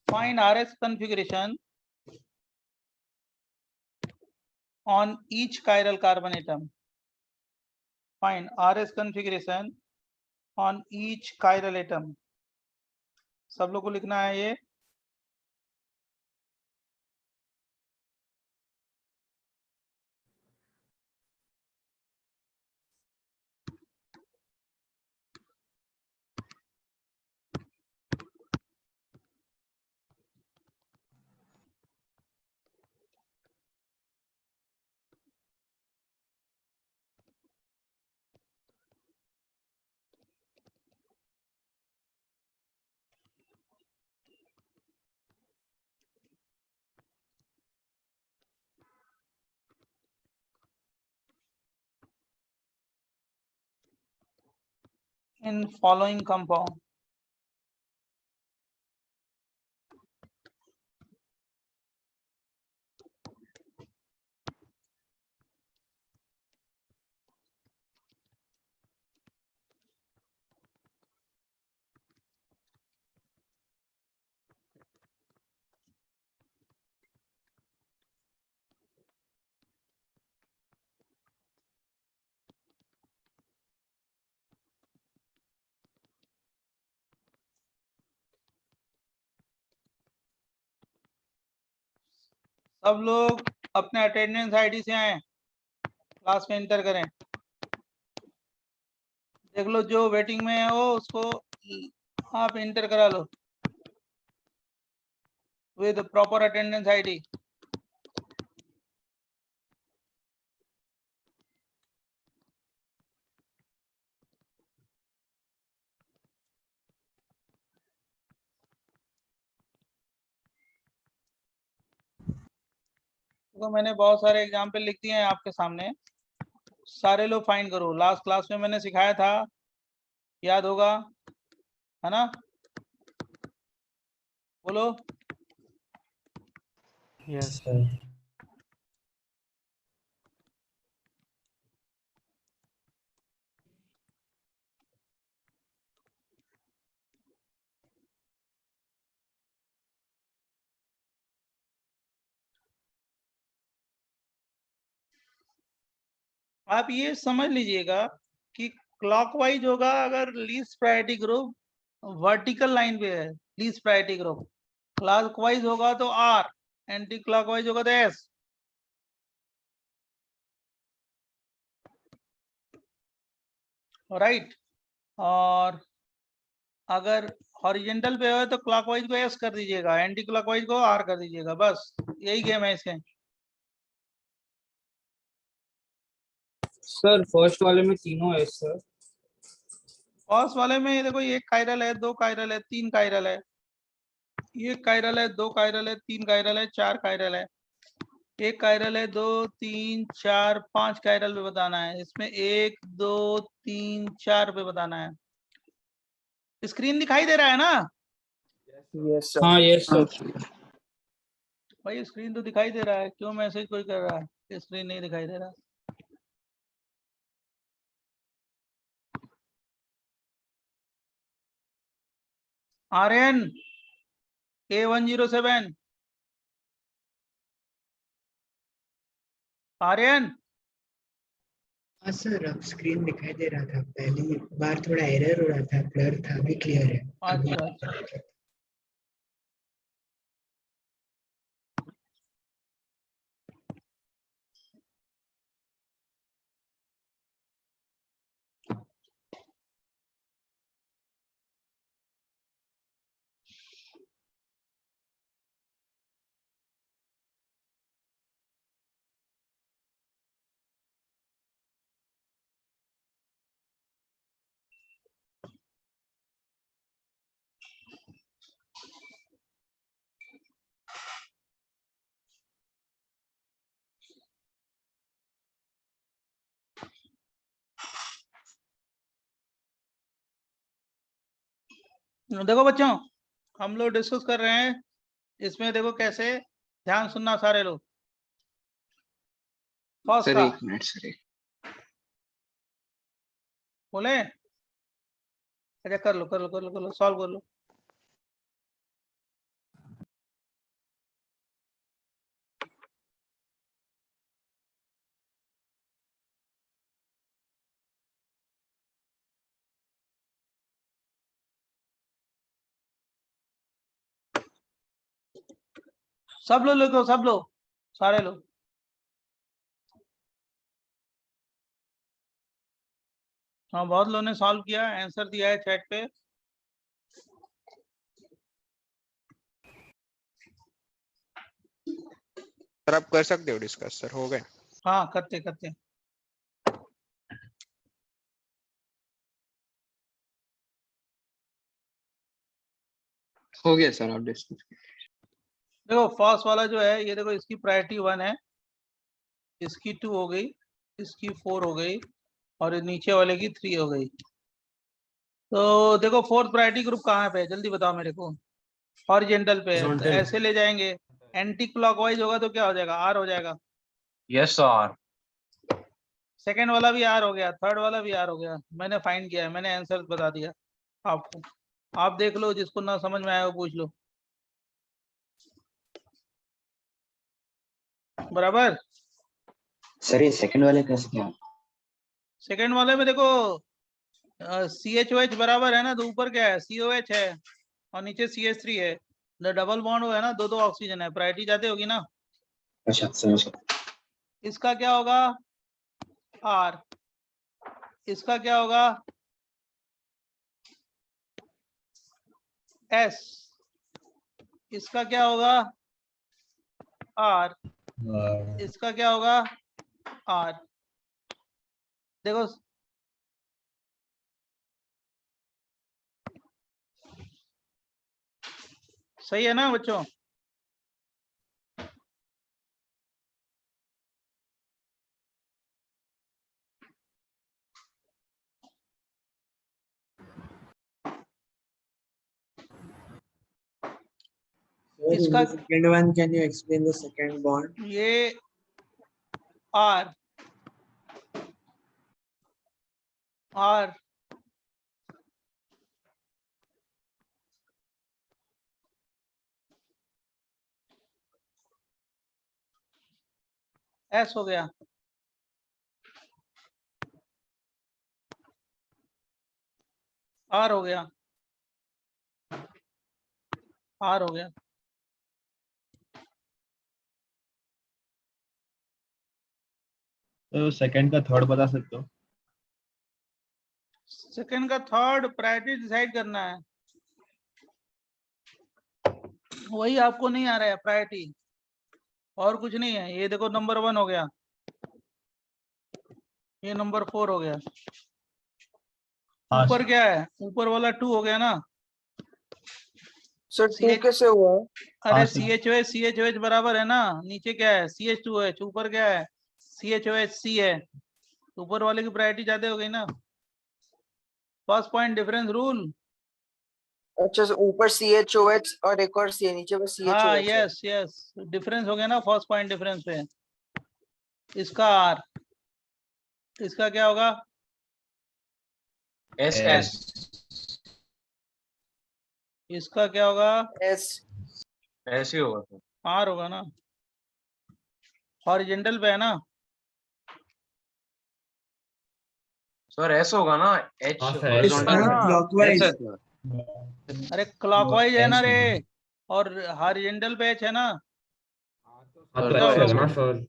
Find RS configuration on each chiral carbon atom. Find RS configuration on each chiral atom. सब लोग को लिखना है ये. In following compound. सब लोग अपने अटेंडेंस आईडी से आए, क्लास में एंटर करें. देख लो जो वेटिंग में है वो उसको आप एंटर करा लो विद प्रॉपर अटेंडेंस आईडी. तो मैंने बहुत सारे एग्जाम्पल लिख दिए हैं आपके सामने, सारे लोग फाइंड करो. लास्ट क्लास में मैंने सिखाया था, याद होगा, है ना? बोलो. Yes sir. आप ये समझ लीजिएगा कि क्लॉकवाइज होगा अगर least priority group vertical line पे है, लीस्ट प्रायोरिटी ग्रुप. क्लॉकवाइज होगा तो आर, एंटी क्लॉकवाइज होगा तो एस. राइट. और अगर हॉरिजेंटल पे है तो क्लॉकवाइज को एस कर दीजिएगा, एंटी क्लॉकवाइज को आर कर दीजिएगा. बस यही गेम है इसके. सर फर्स्ट वाले में तीनों है सर. फर्स्ट वाले में ये देखो, एक कायरल है, दो कायरल है, तीन कायरल है. एक कायरल है, दो कायरल है, तीन कायरल है, चार कायरल है. एक कायरल है, दो तीन चार पांच कायरल पे बताना है. इसमें एक दो तीन चार पे बताना है. स्क्रीन दिखाई दे रहा है ना? Yes sir. हाँ यस सर. भाई स्क्रीन तो दिखाई दे रहा है, क्यों मैसेज कोई कर रहा है स्क्रीन नहीं दिखाई दे रहा? आर्यन A107, आर्यन. हाँ सर, अब स्क्रीन दिखाई दे रहा था. पहली बार थोड़ा एरर हो रहा था, ब्लर था. अभी क्लियर है. अच्छा अच्छा. देखो बच्चों, हम लोग डिस्कस कर रहे हैं इसमें. देखो कैसे, ध्यान सुनना सारे लोग. फर्स्ट सर का एक मिनट सर. बोले, अच्छा कर लो कर लो कर लो कर लो, सॉल्व कर लो. सब लोग लिखो, सब लोग, सारे लोग। हाँ, बहुत लोगों ने सॉल्व किया, आंसर दिया है चैट पे। सर आप कर सकते हो डिस्कस, सर हो गए। हाँ, करते करते। हो गया सर, आप डिस्कस। देखो फर्स्ट वाला जो है ये, देखो इसकी प्रायोरिटी 1 है, इसकी 2 हो गई, इसकी 4 हो गई, और नीचे वाले की 3 हो गई। तो देखो फोर्थ प्रायोरिटी ग्रुप कहाँ पे है, जल्दी बताओ मेरे को। हॉरिजॉन्टल पे है, तो Horizontal। ऐसे ले जाएंगे, एंटी क्लॉकवाइज होगा तो क्या हो जाएगा, आर हो जाएगा। Yes sir. सेकंड वाला भी आर हो गया, थर्ड वाला भी आर हो गया। मैंने फाइंड किया है, मैंने आंसर बता दिया आपको। आप देख लो, जिसको ना समझ में आया वो पूछ लो। बराबर। सर ये सेकंड वाले कैसे क्या? सेकंड वाले में देखो CHOH बराबर है ना, तो ऊपर क्या है, COH है और नीचे CH3 है। डबल बॉन्ड है ना, दो दो ऑक्सीजन है, प्रायोरिटी ज्यादा होगी ना। अच्छा समझ गया। इसका क्या होगा, R। इसका क्या होगा, S। इसका क्या होगा, R। इसका क्या होगा, R। देखो सही है ना बच्चों। Sir, in इसका the second one, can you explain the second bond? ये R, R S हो गया, R हो गया, R हो गया। तो सेकंड का थर्ड बता सकते हो? सेकंड का थर्ड प्रायोरिटी डिसाइड करना है, वही आपको नहीं आ रहा है प्रायोरिटी, और कुछ नहीं है। ये देखो नंबर 1 हो गया, ये नंबर 4 हो गया। हाँ ऊपर सर। क्या है, ऊपर वाला 2 हो गया ना। सर टू कैसे हुआ? अरे हाँ सर। CHOH बराबर है ना, नीचे क्या है CH2H, ऊपर क्या है CHOHC है, ऊपर वाले की प्रायोरिटी ज्यादा हो गई ना। First point difference rule. अच्छा सर, ऊपर CHOH और एक और सी नीचे बस हाँ, CHOH है। यस यस, डिफरेंस हो गया ना, फर्स्ट पॉइंट डिफरेंस पे। इसका R, इसका क्या होगा, एस। इसका क्या होगा, एस। ऐसे होगा सर। R होगा ना, हॉरिजॉन्टल पे है ना। सर ऐसे होगा ना, एच हाँ सर, हॉरिजॉन्टल हाँ, में। clockwise। ऐसे सर। अरे क्लॉकवाइज है ना S रे, होगा। और हॉरिजॉन्टल पे H है ना, हाँ तो तो क्या ऐसे होगा, होगा ना सर।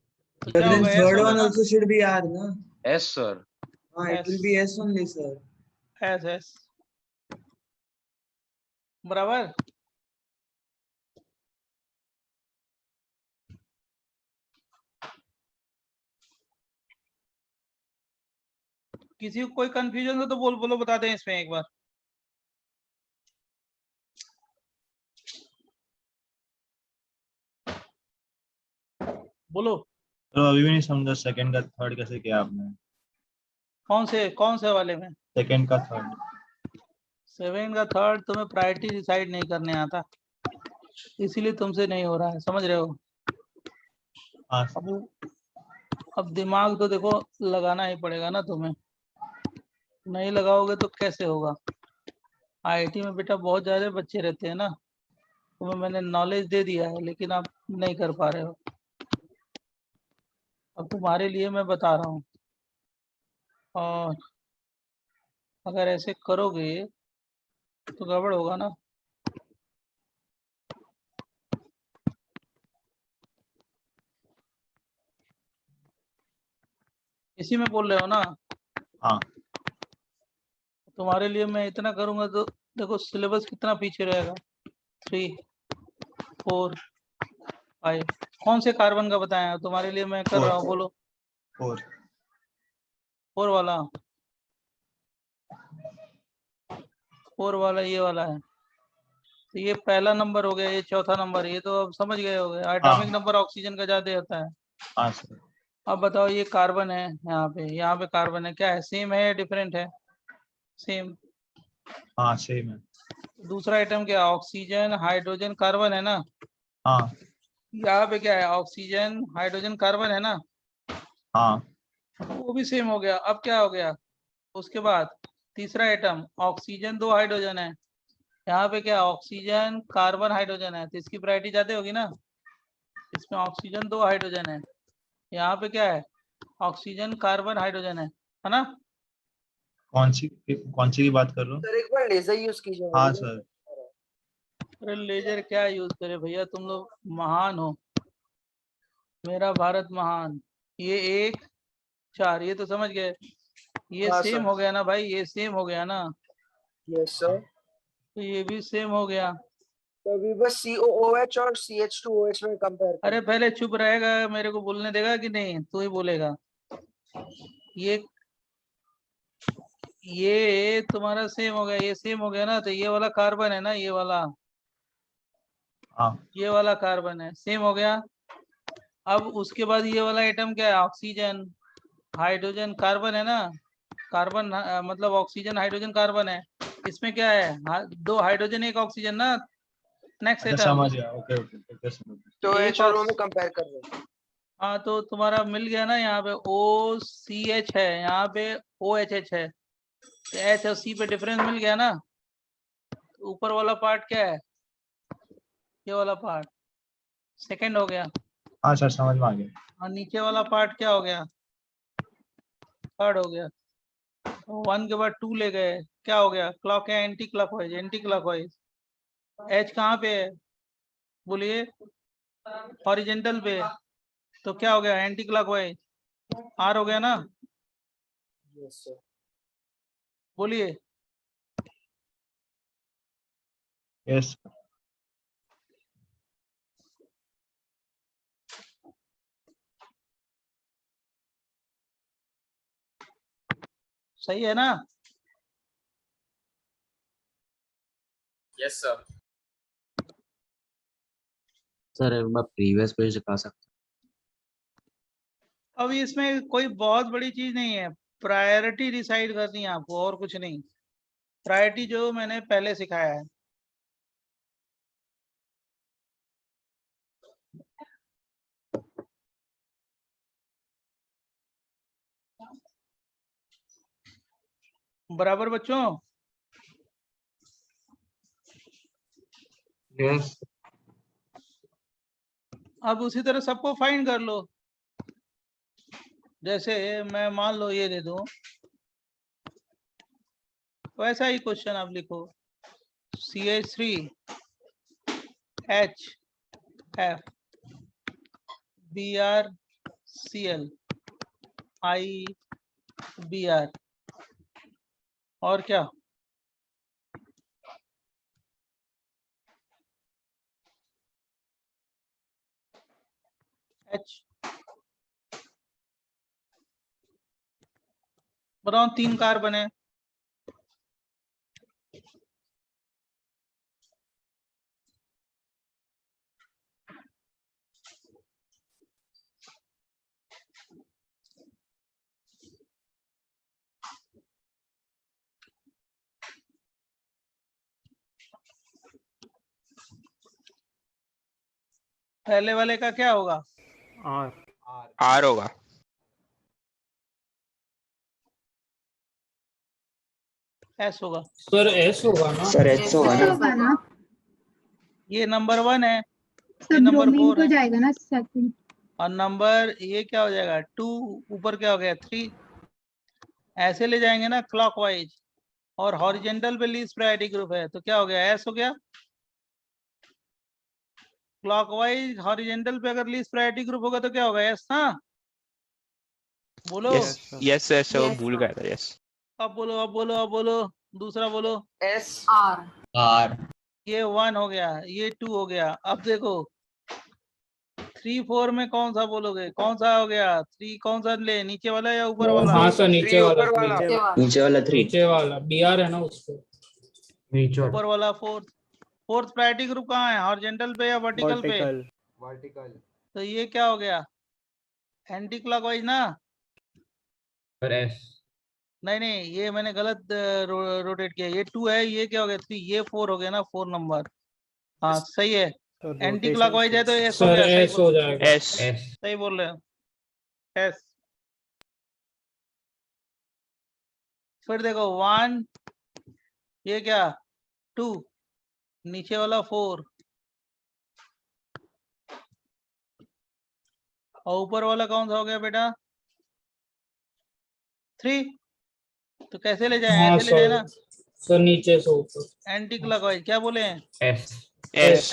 तो But क्या then होगा, S third होगा one ना। also should be R, na? S sir. It will be S only, sir. S बराबर। किसी को कोई कंफ्यूजन हो तो बोलो, बता दें इसमें एक बार। बोलो, तो अभी भी नहीं समझा सेकंड का थर्ड कैसे किया आपने? कौन से वाले में। सेकंड का थर्ड। सेवन का थर्ड तुम्हें प्रायोरिटी डिसाइड नहीं करने आता, इसीलिए तुमसे नहीं हो रहा है, समझ रहे हो। हाँ सर। अब दिमाग तो देखो लगाना ही पड़ेगा ना तुम्हें, नहीं लगाओगे तो कैसे होगा। IIT में बेटा बहुत ज्यादा बच्चे रहते हैं ना, तुम्हें मैंने नॉलेज दे दिया है, लेकिन आप नहीं कर पा रहे हो। अब तुम्हारे लिए मैं बता रहा हूँ, और अगर ऐसे करोगे तो गड़बड़ होगा ना। इसी में बोल रहे हो ना? हाँ तुम्हारे लिए मैं इतना करूंगा तो देखो सिलेबस कितना पीछे रहेगा। 3 4 5 कौन से कार्बन का बताया तुम्हारे लिए मैं कर रहा हूँ, बोलो। 4 4 वाला, 4 वाला ये वाला है। तो ये पहला नंबर हो गया, ये चौथा नंबर, ये तो अब समझ गए होगे। एटॉमिक नंबर ऑक्सीजन का ज्यादा होता है। हाँ सर। अब बताओ ये कार्बन है, यहाँ पे कार्बन है, क्या है, सेम है या डिफरेंट है? सेम। हाँ सेम है। दूसरा आइटम क्या है? ऑक्सीजन हाइड्रोजन कार्बन है ना? हाँ यहाँ पे क्या है? ऑक्सीजन हाइड्रोजन कार्बन है ना? हाँ वो भी सेम हो गया। अब क्या हो गया उसके बाद? तीसरा आइटम ऑक्सीजन 2 हाइड्रोजन है, यहाँ पे क्या? ऑक्सीजन कार्बन हाइड्रोजन है, तो इसकी प्रायोरिटी ज्यादा होगी ना। इसमें ऑक्सीजन 2 हाइड्रोजन है, यहाँ पे क्या है? ऑक्सीजन कार्बन हाइड्रोजन है ना? कौन सी की बात कर रहे हो? सर एक बार लेजर यूज कीजिए। हाँ सर। अरे लेजर क्या यूज करे भैया, तुम लोग महान हो। मेरा भारत महान। ये 1 4 ये तो समझ गए। ये हाँ सेम सर। हो गया ना भाई, ये सेम हो गया ना, यस सर। तो ये भी सेम हो गया। तो अभी बस COOH और CH2OH में कंपेयर अरे करें। पहले चुप रहेगा, मेरे को बोलने देगा कि नहीं? तू ही बोलेगा। ये तुम्हारा सेम हो गया, ये सेम हो गया ना, तो ये वाला कार्बन है ना, ये वाला, हाँ ये वाला कार्बन है, सेम हो गया। अब उसके बाद ये वाला आइटम क्या है? ऑक्सीजन हाइड्रोजन कार्बन है ना? कार्बन मतलब ऑक्सीजन हाइड्रोजन कार्बन है। इसमें क्या है? 2 हाइड्रोजन 1 ऑक्सीजन ना। नेक्स्ट अच्छा आइटम समझ गया। ओके ओके ओके समझ गया। तो एक H और O में कंपेयर कर रहे हैं। हाँ तो तुम्हारा मिल गया ना, यहाँ पे OCH है, यहाँ पे OHH है, तो H और C पे डिफरेंस मिल गया ना। तो ऊपर वाला पार्ट क्या है? ये वाला पार्ट सेकंड हो गया, हाँ सर समझ में आ गया। और नीचे वाला पार्ट क्या हो गया? थर्ड हो गया। 1 के बाद 2 ले गए, क्या हो गया? क्लॉक है anti clockwise, anti clockwise. H कहाँ पे है बोलिए? हॉरिजेंटल पे, तो क्या हो गया? Anti clockwise. R हो गया ना, यस सर। बोलिए। यस सही है ना? Yes sir. सर एक बार प्रीवियस पेज दिखा सकते अब इसमें कोई बहुत बड़ी चीज नहीं है, प्रायोरिटी डिसाइड करनी है आपको, और कुछ नहीं। प्रायोरिटी जो मैंने पहले सिखाया है। बराबर बच्चों? यस। अब उसी तरह सबको फाइंड कर लो। जैसे मैं मान लो ये दे दूं, वैसा ही क्वेश्चन आप लिखो। CH3HF BrCl IBr, और क्या? H बताओ, 3 कार्बन है। पहले वाले का क्या होगा? आर होगा। S होगा। सर एस होगा ना? सर एच होगा ना? होगा ना? ये नंबर 1 है, ये सब नंबर ब्रोमीन 4 को है, जाएगा ना सेकंड। और नंबर ये क्या हो जाएगा? 2। ऊपर क्या हो गया? 3। ऐसे ले जाएंगे ना क्लॉकवाइज, और हॉरिजेंटल पे लीस्ट प्रायोरिटी ग्रुप है, तो क्या हो गया? S हो गया। क्लॉकवाइज हॉरिजेंटल पे अगर लीस्ट प्रायोरिटी ग्रुप होगा तो क्या होगा? S ना। बोलो यस सर सर Yes, भूल sir. गया था यस अब बोलो अब बोलो अब बोलो दूसरा बोलो S R. R. ये 1 हो गया ये 2 हो गया अब देखो 3 4 में कौन सा बोलोगे कौन सा हो गया 3 कौन सा ले नीचे वाला या ऊपर वाला हाँ सर नीचे 3 वाला ऊपर वाला नीचे वाला। नीचे वाला 3 नीचे वाला BR है ना उसको नीचे ऊपर वाला फोर्थ प्रायोरिटी ग्रुप कहाँ है हॉरिजॉन्टल पे या वर्टिकल पे वर्टिकल तो ये क्या हो गया एंटी क्लॉकवाइज ना और S नहीं ये मैंने गलत रोटेट किया ये 2 है ये क्या हो गया 3 ये 4 हो गया ना 4 नंबर हाँ सही है एंटी क्लॉकवाइज है तो एस हो सर गया सही S हो जाएगा एस S सही बोल रहे हो एस फिर देखो 1 ये क्या 2 नीचे वाला 4 और ऊपर वाला कौन सा हो गया बेटा 3 तो कैसे ले जाए हाँ ऐसे ले जाए ना सर नीचे से ऊपर एंटी क्लॉकवाइज क्या बोले हैं S एस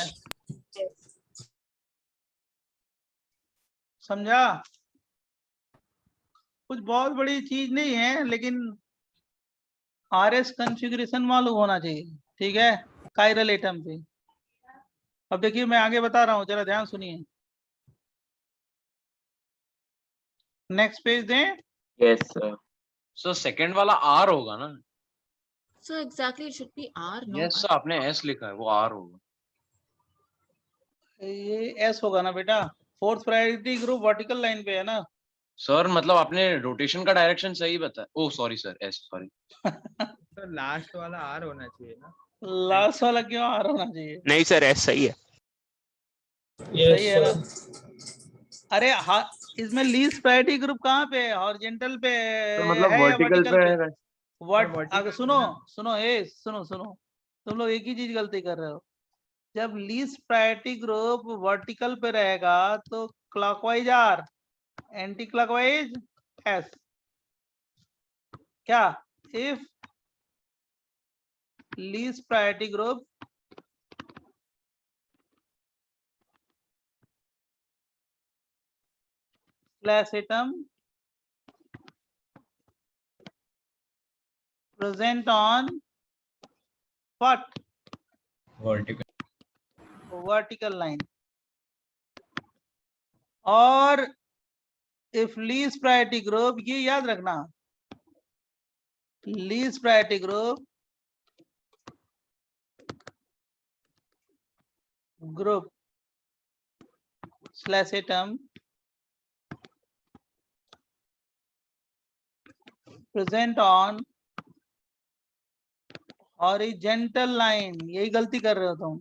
समझा कुछ बहुत बड़ी चीज नहीं है लेकिन आरएस कॉन्फ़िगरेशन मालूम होना चाहिए ठीक है कायरल एटम पे अब देखिए मैं आगे बता रहा हूँ जरा ध्यान सुनिए नेक्स्ट पेज दें यस सर सर सेकंड वाला R होगा ना So exactly it should be R, no yes R. Sir आपने S लिखा है वो R होगा ये एस होगा ना बेटा fourth priority group vertical line पे है ना सर मतलब आपने रोटेशन का डायरेक्शन सही बताया oh sorry sir S sorry तो लास्ट वाला R होना चाहिए ना लास्ट वाला क्यों आर होना चाहिए नहीं सर एस सही है यस सही है ना सर अरे हाँ इसमें लीस्ट प्रायोरिटी ग्रुप कहाँ पे है हॉरिजॉन्टल पे तो मतलब है या वर्टिकल वर्टिकल पे पे है वर्ट अगर सुनो सुनो तुम लोग एक ही चीज गलती कर रहे हो जब लीस्ट प्रायोरिटी ग्रुप वर्टिकल पे रहेगा तो clockwise R anticlockwise S क्या if least priority group slash atom present on what vertical vertical line और if least priority group ये याद रखना least priority group slash atom present on horizontal line यही गलती कर रहे हो तुम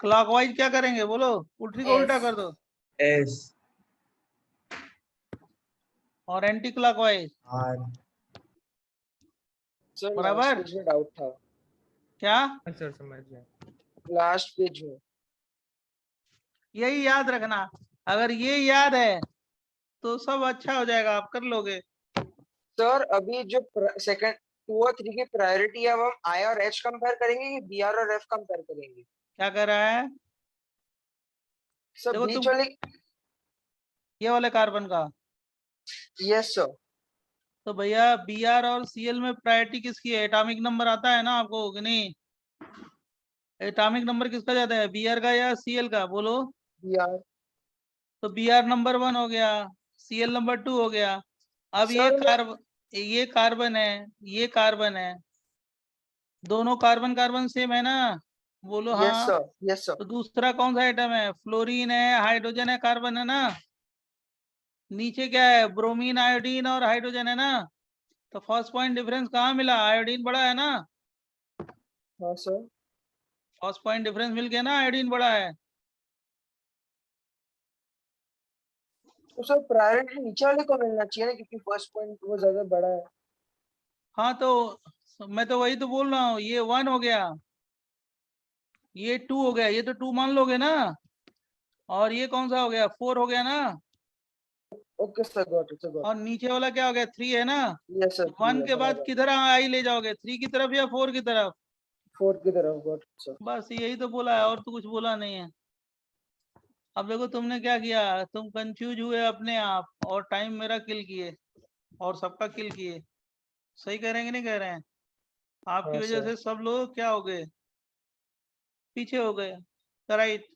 क्लॉकवाइज क्या करेंगे बोलो उल्टी को उल्टा कर दो S और एंटी क्लॉकवाइज R सर बराबर? लास्ट पेज में डाउट था क्या सर समझ गया लास्ट पेज में यही याद रखना अगर ये याद है तो सब अच्छा हो जाएगा आप कर लोगे सर अभी जो सेकंड 2 और 3 की प्रायोरिटी है अब हम I और H कंपेयर करेंगे कि BR और F कंपेयर करेंगे क्या कर रहा है सर देखो बीच तुम- वाले ये वाले कार्बन का यस सर तो भैया Br और Cl में प्रायोरिटी किसकी है एटॉमिक नंबर आता है ना आपको कि नहीं एटॉमिक नंबर किसका जाता है Br का या Cl का बोलो BR तो Br नंबर 1 हो गया Cl नंबर 2 हो गया अब ये सर, कार्बन है ये कार्बन है दोनों कार्बन कार्बन सेम है ना बोलो यस हाँ सर यस सर तो दूसरा कौन सा आइटम है फ्लोरीन है हाइड्रोजन है कार्बन है ना नीचे क्या है ब्रोमीन आयोडीन और हाइड्रोजन है ना तो फर्स्ट पॉइंट डिफरेंस कहाँ मिला आयोडीन बड़ा है ना हाँ सर फर्स्ट पॉइंट डिफरेंस मिल गया ना आयोडीन बड़ा है तो सर प्रायोरिटी नीचे वाले को मिलना चाहिए ना क्योंकि फर्स्ट पॉइंट वो ज्यादा बड़ा है हाँ तो मैं तो वही तो बोल रहा हूँ ये 1 हो गया ये 2 हो गया ये तो 2 मान लोगे ना और ये कौन सा हो गया 4 हो गया ना okay sir got it sir got और नीचे वाला क्या हो गया 3 है ना यस सर 1 के बाद किधर आई ले जाओगे 3 की तरफ या 4 की तरफ 4 की तरफ गॉट सर बस यही तो बोला है और तो कुछ बोला नहीं है अब देखो तुमने क्या किया, तुम कंफ्यूज हुए अपने आप और टाइम मेरा किल किए और सबका किल किए। सही कह रहे हैं कि नहीं कह रहे हैं? आपकी हाँ वजह सर। से सब लोग क्या हो गए, पीछे हो गए। राइट,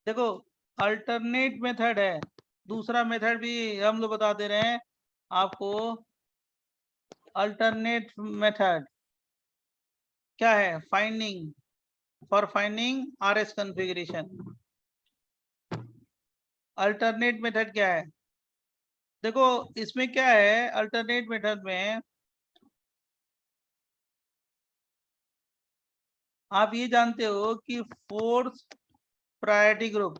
देखो अल्टरनेट मेथड है, दूसरा मेथड भी हम लोग बता दे रहे हैं आपको। अल्टरनेट मेथड क्या है? Finding, for finding RS configuration. Alternate method क्या है? देखो इसमें क्या है, अल्टरनेट मेथड में आप ये जानते हो कि फोर्स प्रायोरिटी ग्रुप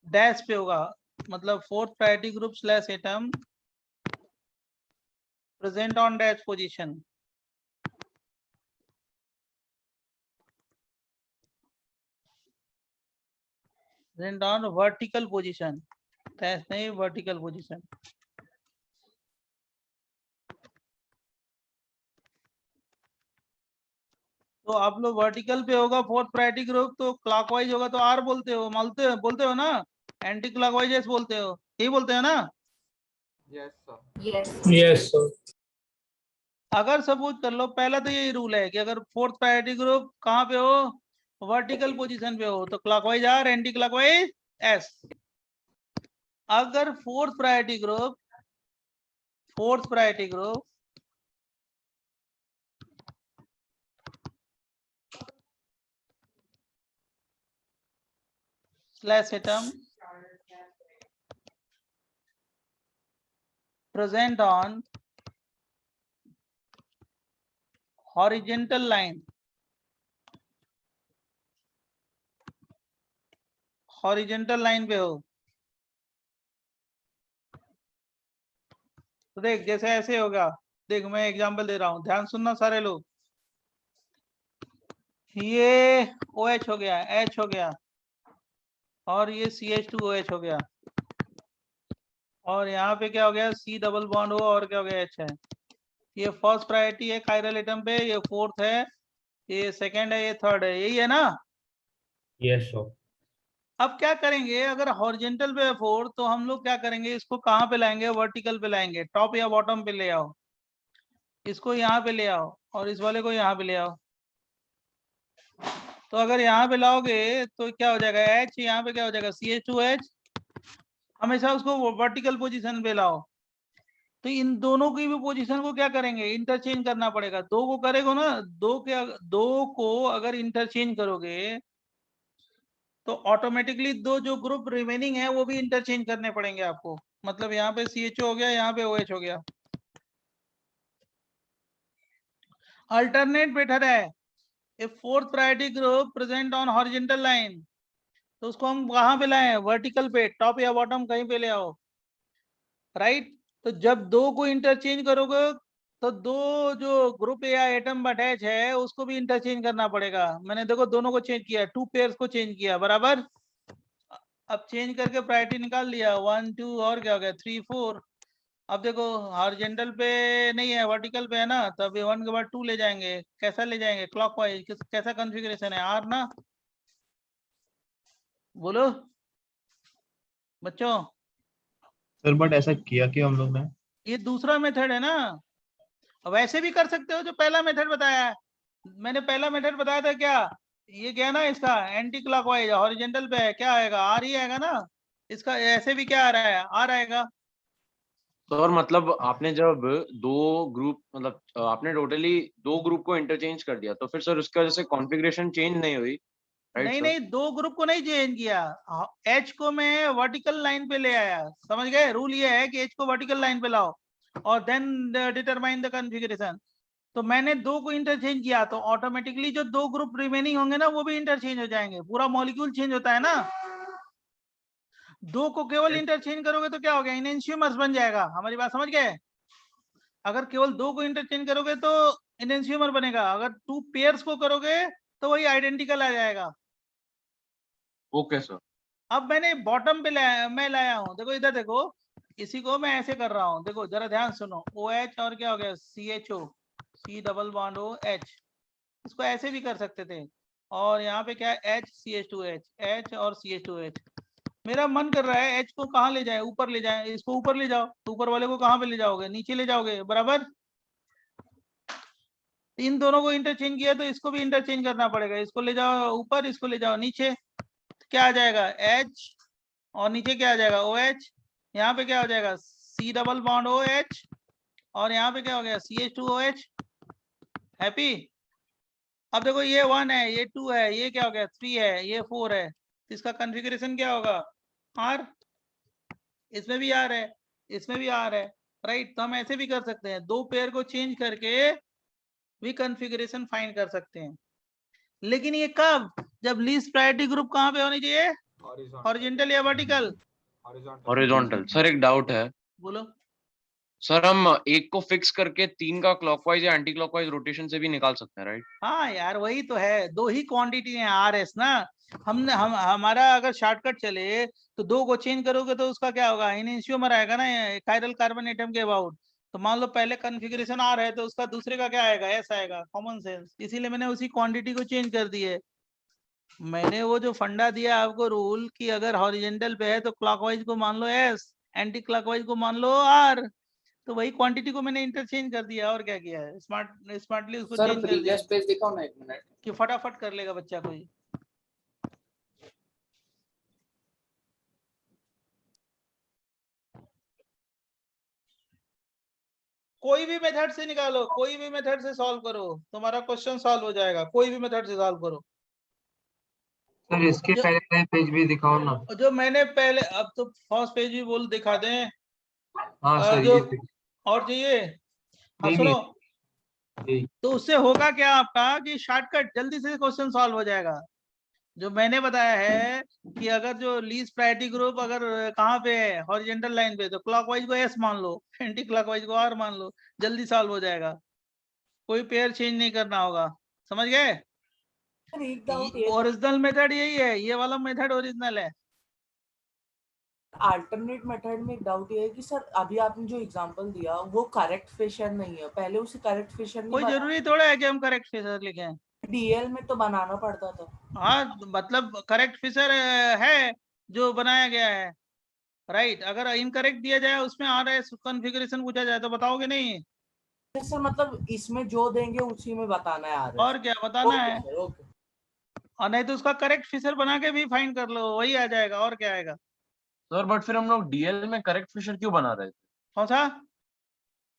डैश पे होगा, मतलब fourth priority group slash atom present on dash position. Present on vertical position, dash नहीं, वर्टिकल पोजीशन। तो आप लोग वर्टिकल पे होगा फोर्थ प्रायोरिटी ग्रुप, तो क्लॉकवाइज होगा तो आर बोलते हो, बोलते हो ना, एंटी क्लॉकवाइज एस बोलते हो, यही बोलते हो ना? Yes sir. अगर सपोज कर लो, पहला तो यही रूल है कि अगर फोर्थ प्रायोरिटी ग्रुप कहाँ पे हो, वर्टिकल पोजीशन पे हो, तो clockwise R, anticlockwise S. अगर fourth priority group slash atom present on horizontal line, horizontal line पे हो, तो देख जैसे ऐसे होगा। देख मैं एग्जांपल दे रहा हूं, ध्यान सुनना सारे लोग। ये OH हो गया, H हो गया, और ये CH2OH हो गया, और यहाँ पे क्या हो गया, C डबल बॉन्ड हो, और क्या हो गया, H है। ये फर्स्ट प्रायोरिटी है कायरल एटम पे, ये फोर्थ है, ये सेकंड है, ये थर्ड है, यही है ना? Yes sir. अब क्या करेंगे, अगर हॉरिजेंटल पे है फोर, तो हम लोग क्या करेंगे, इसको कहाँ पे लाएंगे, वर्टिकल पे लाएंगे, टॉप या बॉटम पे ले आओ, इसको यहाँ पे ले आओ और इस वाले को यहाँ पे ले आओ। तो अगर यहाँ पे लाओगे तो क्या हो जाएगा, H यहाँ पे क्या हो जाएगा, CH2H। हमेशा उसको वर्टिकल पोजीशन पे लाओ। तो इन दोनों की भी पोजीशन को क्या करेंगे, इंटरचेंज करना पड़ेगा। दो को करेगा ना, दो को अगर इंटरचेंज करोगे तो ऑटोमेटिकली दो जो ग्रुप रिमेनिंग है वो भी इंटरचेंज करने पड़ेंगे आपको। मतलब यहाँ पे CHO हो गया, यहाँ पे OH हो गया। अल्टरनेट मेथड है, a fourth priority group present on horizontal line, तो उसको हम कहाँ पे लाए, वर्टिकल पे, टॉप या बॉटम कहीं पे ले आओ। राइट, तो जब दो को इंटरचेंज करोगे तो दो जो ग्रुप या एटम अटैच है उसको भी इंटरचेंज करना पड़ेगा। मैंने देखो दोनों को चेंज किया, 2 पेयर्स को चेंज किया, बराबर। अब चेंज करके प्रायोरिटी निकाल लिया, 1 2 और क्या हो गया, 3 4। अब देखो हॉरिजॉन्टल पे नहीं है, वर्टिकल पे है ना, तो अभी 1 के बाद 2 ले जाएंगे। कैसा ले जाएंगे, क्लॉकवाइज। कैसा कॉन्फ़िगरेशन है, आर ना? बोलो बच्चों। सर बट ऐसा किया कि हम लोग ने। ये दूसरा मेथड है ना, वैसे भी कर सकते हो जो पहला मेथड बताया है। मैंने पहला मेथड बताया था क्या, ये क्या है ना, इसका एंटी क्लॉकवाइज हॉरिजॉन्टल पे है, क्या आएगा, आर ही आएगा ना। इसका ऐसे भी क्या आ रहा है, आर आएगा। तो और मतलब आपने जब दो ग्रुप मतलब आपने टोटली दो ग्रुप को इंटरचेंज कर दिया, तो फिर सर उसकी वजह से कॉन्फ़िगरेशन चेंज नहीं हुई, राइट नहीं सर? नहीं, दो ग्रुप को नहीं चेंज किया, एच को मैं वर्टिकल लाइन पे ले आया। समझ गए, रूल ये है कि एच को वर्टिकल लाइन पे लाओ और देन डिटरमाइन द कॉन्फ़िगरेशन। तो मैंने दो को इंटरचेंज किया, तो ऑटोमेटिकली जो दो ग्रुप रिमेनिंग होंगे ना वो भी इंटरचेंज हो जाएंगे। पूरा मॉलिक्यूल चेंज होता है ना। दो को केवल इंटरचेंज करोगे तो क्या हो गया, इनेंशियमर्स बन जाएगा। हमारी बात समझ गए? अगर केवल दो को इंटरचेंज करोगे तो इनेंशियमर बनेगा, अगर 2 पेयर्स को करोगे तो वही आइडेंटिकल आ जाएगा। Okay sir. अब मैंने बॉटम पे मैं लाया हूँ, देखो इधर देखो, इसी को मैं ऐसे कर रहा हूँ, देखो जरा ध्यान सुनो, OH और क्या हो गया CHO, C double bond OH, इसको ऐसे भी कर सकते थे, और यहाँ पे क्या है HCH2H, H और CH2H। मेरा मन कर रहा है H को कहाँ ले जाए, ऊपर ले जाए, इसको ऊपर ले जाओ, तो ऊपर वाले को कहाँ पे ले जाओगे, नीचे ले जाओगे, बराबर। इन दोनों को इंटरचेंज किया तो इसको भी इंटरचेंज करना पड़ेगा, इसको ले जाओ ऊपर, इसको ले जाओ नीचे, क्या आ जाएगा H, और नीचे क्या आ जाएगा OH, यहाँ पे क्या हो जाएगा C डबल बॉन्ड OH, और यहाँ पे क्या हो गया CH2OH। हैप्पी। अब देखो ये 1 है, ये 2 है, ये क्या हो गया 3 है, ये 4 है, इसका कॉन्फ़िगरेशन क्या होगा R, इसमें भी R है, इसमें भी R है, राइट। तो हम ऐसे भी कर सकते हैं, दो पेयर को चेंज करके भी कॉन्फ़िगरेशन फाइंड कर सकते हैं। लेकिन ये कब, जब लीस्ट प्रायोरिटी ग्रुप कहाँ पे होनी चाहिए, हॉरिजॉन्टल या वर्टिकल, हॉरिजॉन्टल। सर एक डाउट है, बोलो। सर हम एक को फिक्स करके 3 का क्लॉकवाइज या एंटी क्लॉकवाइज रोटेशन से भी निकाल सकते हैं, राइट? हाँ यार वही तो है, दो ही क्वांटिटी है RS ना, हमारा अगर शॉर्टकट चले तो दो को चेंज करोगे तो उसका क्या होगा, इनिशियोमर आएगा ना कायरल कार्बन एटम के अबाउट। तो मान लो पहले कॉन्फ़िगरेशन R है तो उसका दूसरे का क्या आएगा, S आएगा, कॉमन सेंस, इसीलिए मैंने उसी क्वांटिटी को चेंज कर दी है। मैंने वो जो फंडा दिया आपको रूल कि अगर हॉरिजॉन्टल पे है तो क्लॉकवाइज को मान लो S, एंटी क्लॉकवाइज को मान लो R, तो वही क्वांटिटी को मैंने इंटरचेंज कर दिया, और क्या किया है, स्मार्टली उसको सर चेंज कर दिया प्रीवियस पेज दिखाओ ना 1 मिनट। कि फटाफट कर लेगा बच्चा कोई। कोई भी मेथड से निकालो, कोई भी मेथड से सॉल्व करो, तुम्हारा क्वेश्चन सॉल्व हो जाएगा, कोई भी मेथड से सॉल्व करो। सर इसके जो- पहले पेज भी दिखाओ ना। जो मैंने पहले, अब तो फर्स्ट पेज भी बोल दिखा दें, हाँ सर जो ये पेज। और चाहिए, हाँ नहीं सुनो, नहीं तो उससे होगा क्या आपका कि शॉर्टकट जल्दी से क्वेश्चन सॉल्व हो जाएगा। जो मैंने बताया है कि अगर जो लीस्ट प्रायोरिटी ग्रुप अगर कहाँ पे है, हॉरिजॉन्टल लाइन पे, तो क्लॉकवाइज को S मान लो, एंटी क्लॉकवाइज को R मान लो, जल्दी सॉल्व हो जाएगा, कोई पेयर चेंज नहीं करना होगा, समझ गए। ओरिजिनल मेथड यही है, ये वाला मेथड ओरिजिनल है। अल्टरनेट मेथड में एक डाउट ये है कि सर अभी आपने जो एग्जांपल दिया वो करेक्ट फिशर नहीं है, पहले उसे करेक्ट फिशर नहीं कोई बना, जरूरी थोड़ा है कि हम करेक्ट फिशर लिखें, डीएल में तो बनाना पड़ता था। हाँ मतलब करेक्ट फिशर है जो बनाया गया है, राइट। अगर इनकरेक्ट दिया जाए उसमें RS कॉन्फ़िगरेशन पूछा जाए तो बताओगे नहीं, सर मतलब इसमें जो देंगे उसी में बताना है RS। और क्या बताना है, ओके। और नहीं तो उसका करेक्ट फिशर बना के भी फाइंड कर लो, वही आ जाएगा, और क्या आएगा। सर बट फिर हम लोग डीएल में करेक्ट फिशर क्यों बना रहे थे? कौन सा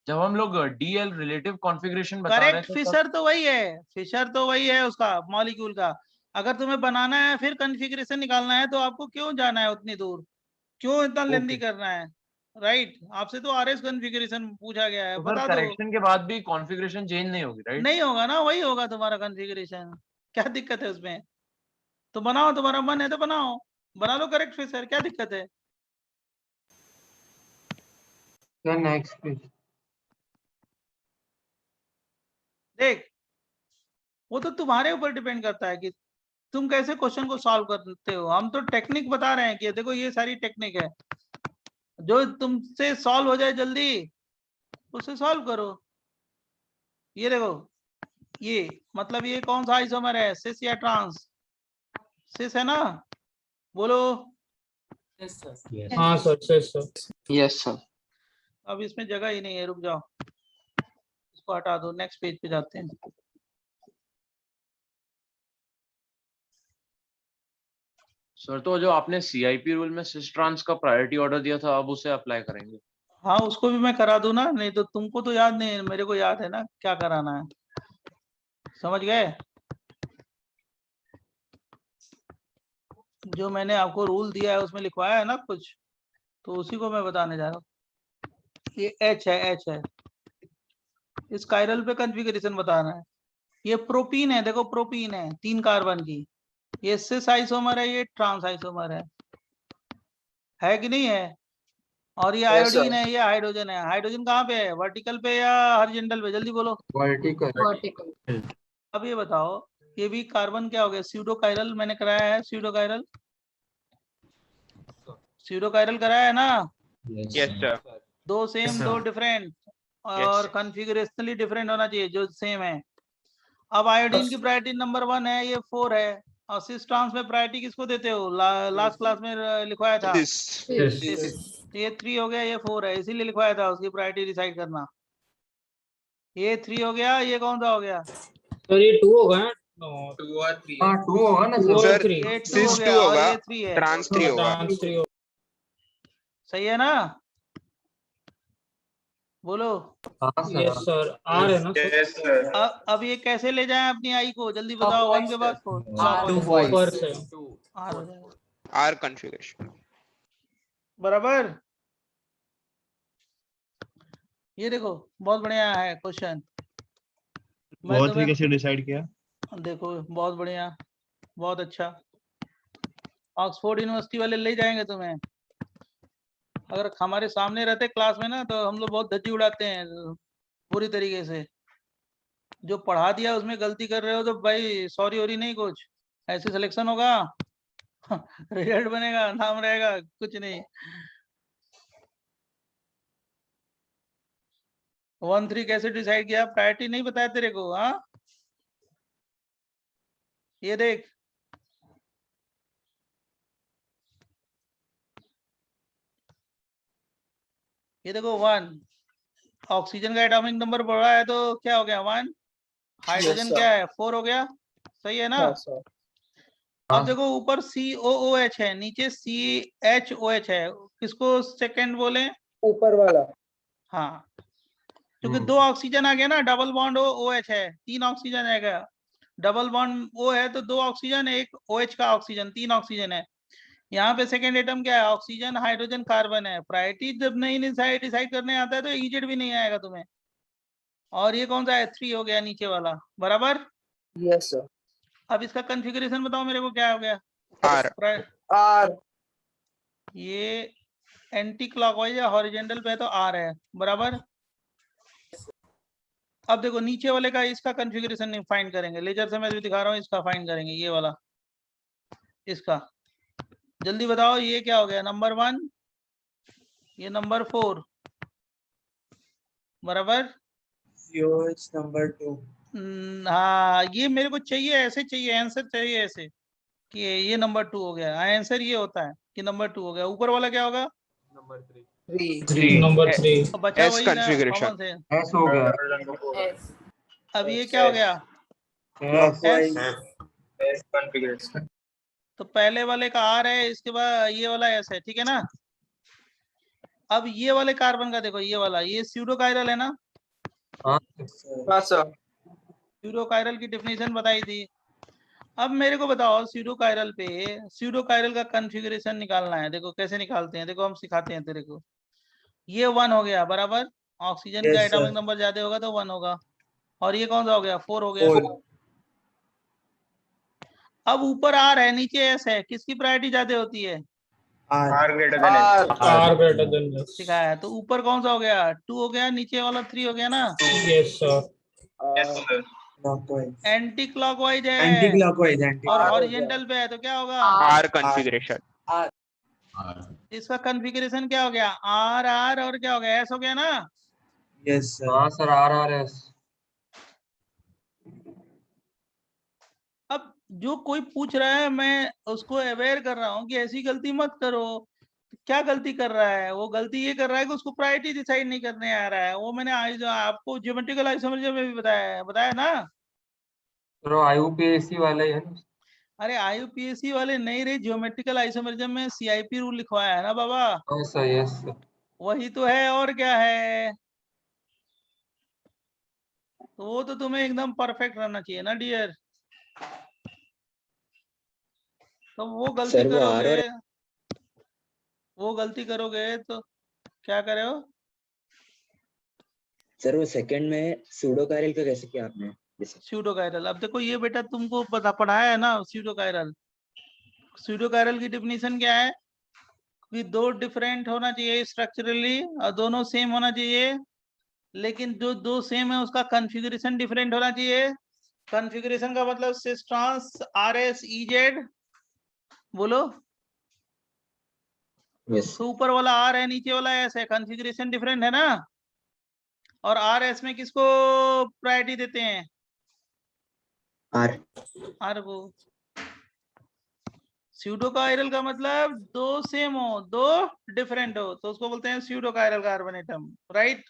जब हम लोग डीएल रिलेटिव कॉन्फ़िगरेशन बता रहे करेक्ट थे फिशर, तो वही है, फिशर तो वही है उसका मॉलिक्यूल का। अगर तुम्हें बनाना है फिर कॉन्फ़िगरेशन निकालना है तो आपको क्यों जाना है उतनी दूर, क्यों इतना लेंदी करना है, राइट। आपसे तो RS कॉन्फ़िगरेशन पूछा गया है, तो बता सर दो। करेक्शन के बाद भी कॉन्फ़िगरेशन चेंज नहीं होगी, राइट? नहीं होगा ना, वही होगा तुम्हारा कॉन्फ़िगरेशन, क्या दिक्कत है उसमें, तो बनाओ, तुम्हारा मन है तो बनाओ, बना लो करेक्ट फिशर, क्या दिक्कत है। Sir next page. देख वो तो तुम्हारे ऊपर डिपेंड करता है कि तुम कैसे क्वेश्चन को सॉल्व करते हो, हम तो टेक्निक बता रहे हैं कि देखो ये सारी टेक्निक है, जो तुमसे सॉल्व हो जाए जल्दी उसे सॉल्व करो। ये देखो, ये मतलब ये कौन सा आइसोमर है, सिस या ट्रांस, सिस है ना, बोलो। Yes sir. हाँ सर यस सर। अब इसमें जगह ही नहीं है, रुक जाओ, इसको हटा दो, नेक्स्ट पेज पे जाते हैं। सर तो जो आपने सीआईपी रूल में सिस ट्रांस का प्रायोरिटी ऑर्डर दिया था, अब उसे अप्लाई करेंगे? हाँ उसको भी मैं करा दूं ना, नहीं तो तुमको तो याद नहीं है, मेरे को याद है ना क्या कराना है, समझ गए। जो मैंने आपको रूल दिया है उसमें लिखवाया है ना कुछ, तो उसी को मैं बताने जा रहा हूँ। ये H है, इस कायरल पे कॉन्फ़िगरेशन बताना है। ये प्रोपीन है, देखो प्रोपीन है 3 कार्बन की, ये सिस आइसोमर है, ये ट्रांस आइसोमर है कि नहीं है। और ये आयोडीन है, ये हाइड्रोजन है, हाइड्रोजन कहाँ पे है, वर्टिकल पे या हॉरिजॉन्टल पे, जल्दी बोलो। वर्टिकल। अब ये बताओ, ये भी कार्बन क्या हो गया, स्यूडो कायरल मैंने कराया है, स्यूडो कायरल स्यूडो कायरल कराया है ना? Yes, sir. दो सेम दो डिफरेंट और कॉन्फ़िगरेशनली डिफरेंट होना चाहिए जो सेम है। अब आयोडीन की प्रायोरिटी नंबर 1 है, ये 4 है, और सिस ट्रांस में प्रायोरिटी किसको देते हो? लास्ट क्लास में लिखवाया था ये 3 हो गया, ये 4 है, इसीलिए लिखवाया था उसकी प्रायोरिटी डिसाइड करना। ये 3 हो गया, ये कौन सा हो गया? सर ये 2 होगा ना? 2 और 3 हाँ 2 होगा ना 2 सर। और 3 ये 2 हो गया और ये 3 है, Trans 3 होगा। ट्रांस 3 होगा। सही है ना? बोलो। हाँ यस सर। सर, आ रहे हैं ना सर? अब ये कैसे ले जाएं अपनी आई को, जल्दी बताओ। 1 के बाद 4 ऊपर से R हो जाएगा। R configuration. बराबर। ये देखो बहुत बढ़िया है क्वेश्चन। मैं 2 और 3 तुम्हें कैसे डिसाइड किया? देखो बहुत बढ़िया, बहुत अच्छा। ऑक्सफोर्ड यूनिवर्सिटी वाले ले जाएंगे तुम्हें। अगर हमारे सामने रहते क्लास में ना तो हम लोग बहुत धज्जी उड़ाते हैं पूरी तरीके से। जो पढ़ा दिया उसमें गलती कर रहे हो तो भाई सॉरी वॉरी नहीं, कुछ ऐसे सिलेक्शन होगा रिजल्ट बनेगा, नाम रहेगा, कुछ नहीं। 1 3 कैसे डिसाइड किया? प्रायोरिटी नहीं बताया तेरे को? हाँ ये देख, ये देखो 1 ऑक्सीजन का एटॉमिक नंबर बढ़ा है तो क्या हो गया? 1। हाइड्रोजन क्या है? 4 हो गया। सही है ना? अब देखो ऊपर COOH है, नीचे CHOH है, किसको सेकंड बोले? ऊपर वाला। हाँ, क्योंकि 2 ऑक्सीजन आ गया ना, डबल बॉन्ड OH है, 3 ऑक्सीजन आ गया। डबल बॉन्ड O है तो 2 ऑक्सीजन, एक OH का ऑक्सीजन, 3 ऑक्सीजन है। यहाँ पे सेकंड एटम क्या है? ऑक्सीजन, हाइड्रोजन, कार्बन है। प्रायोरिटी जब नहीं डिसाइड करने आता है तो इजेड भी नहीं आएगा तुम्हें। और ये कौन सा है? 3 हो गया नीचे वाला, बराबर। Yes sir. अब इसका कॉन्फ़िगरेशन बताओ मेरे को, क्या हो गया? आर। ये एंटी क्लॉकवाइज या हॉरिजॉन्टल पे है तो R है, बराबर। अब देखो नीचे वाले का, इसका कॉन्फ़िगरेशन नहीं फाइंड करेंगे, लेजर से मैं जो दिखा रहा हूँ इसका फाइंड करेंगे, ये वाला इसका। जल्दी बताओ ये क्या हो गया? नंबर 1, ये नंबर 4, बराबर। नंबर 2। हाँ ये मेरे को चाहिए, ऐसे चाहिए आंसर, चाहिए ऐसे कि ये नंबर 2 हो गया। आंसर ये होता है कि नंबर 2 हो गया। ऊपर वाला क्या होगा? नंबर 3 नंबर 3 अब बचा S वही ना, configuration. कॉमन से। एस हो गया। अब ये क्या हो गया? एस। S configuration. तो पहले वाले का R है, इसके बाद ये वाला S है, ठीक है ना? अब ये वाले कार्बन का देखो, ये वाला, ये स्यूडो कायरल है ना? हाँ सर। स्यूडो कायरल की डेफिनेशन बताई थी। अब मेरे को बताओ स्यूडो कायरल पे स्यूडो कायरल का कॉन्फ़िगरेशन निकालना है। देखो कैसे निकालते हैं, देखो हम सिखाते हैं तेरे को। ये 1 हो गया, बराबर। ऑक्सीजन का एटॉमिक नंबर ज्यादा होगा तो 1 होगा। और ये कौन सा हो गया? 4 हो गया। अब ऊपर R है, नीचे S है, किसकी प्रायोरिटी ज्यादा होती है? R greater than S. R greater than S. सिखाया है। तो ऊपर कौन सा हो गया? 2 हो गया, नीचे वाला 3 हो गया ना? Yes sir. Yes sir. Anti clockwise है एंटी क्लॉकवाइज और हॉरिजॉन्टल पे है तो क्या होगा? R configuration. इसका कॉन्फ़िगरेशन क्या हो गया? R और क्या हो गया? S हो गया ना? Yes sir. हाँ सर RRS। अब जो कोई पूछ रहा है मैं उसको अवेयर कर रहा हूँ कि ऐसी गलती मत करो। क्या गलती कर रहा है? वो गलती ये कर रहा है कि उसको प्रायोरिटी डिसाइड नहीं करने आ रहा है। वो मैंने आपको ज्योमेट्रिकल आइसोमरिज्म में भी बताया ना? तो IUPAC वाला ही है ना? अरे IUPAC वाले नहीं रहे, ज्योमेट्रिकल आइसोमरिज्म में CIP रूल लिखवाया है ना बाबा? Yes sir. वही तो है, और क्या है? तो वो तो तुम्हें एकदम परफेक्ट रहना चाहिए ना डियर। तो वो गलती करोगे तो क्या करे हो? सर वो सेकंड में सूडो कायरल का कैसे किया आपने? स्यूडो कायरल, अब देखो ये बेटा तुमको पढ़ाया है ना स्यूडो कायरल। स्यूडो कायरल की डेफिनेशन क्या है? कि 2 डिफरेंट होना चाहिए स्ट्रक्चरली और दोनों सेम होना चाहिए, लेकिन जो 2 सेम है उसका कॉन्फ़िगरेशन डिफरेंट होना चाहिए। कॉन्फ़िगरेशन का मतलब सिस ट्रांस RS EZ, बोलो। Yes. तो ऊपर वाला आर है, नीचे वाला एस है, कॉन्फ़िगरेशन डिफरेंट है ना। और आर एस में किसको प्रायोरिटी देते हैं? R. आर को। स्यूडो कायरल का मतलब दो सेम हो, दो डिफरेंट हो, तो उसको बोलते हैं pseudo chiral carbon atom, right.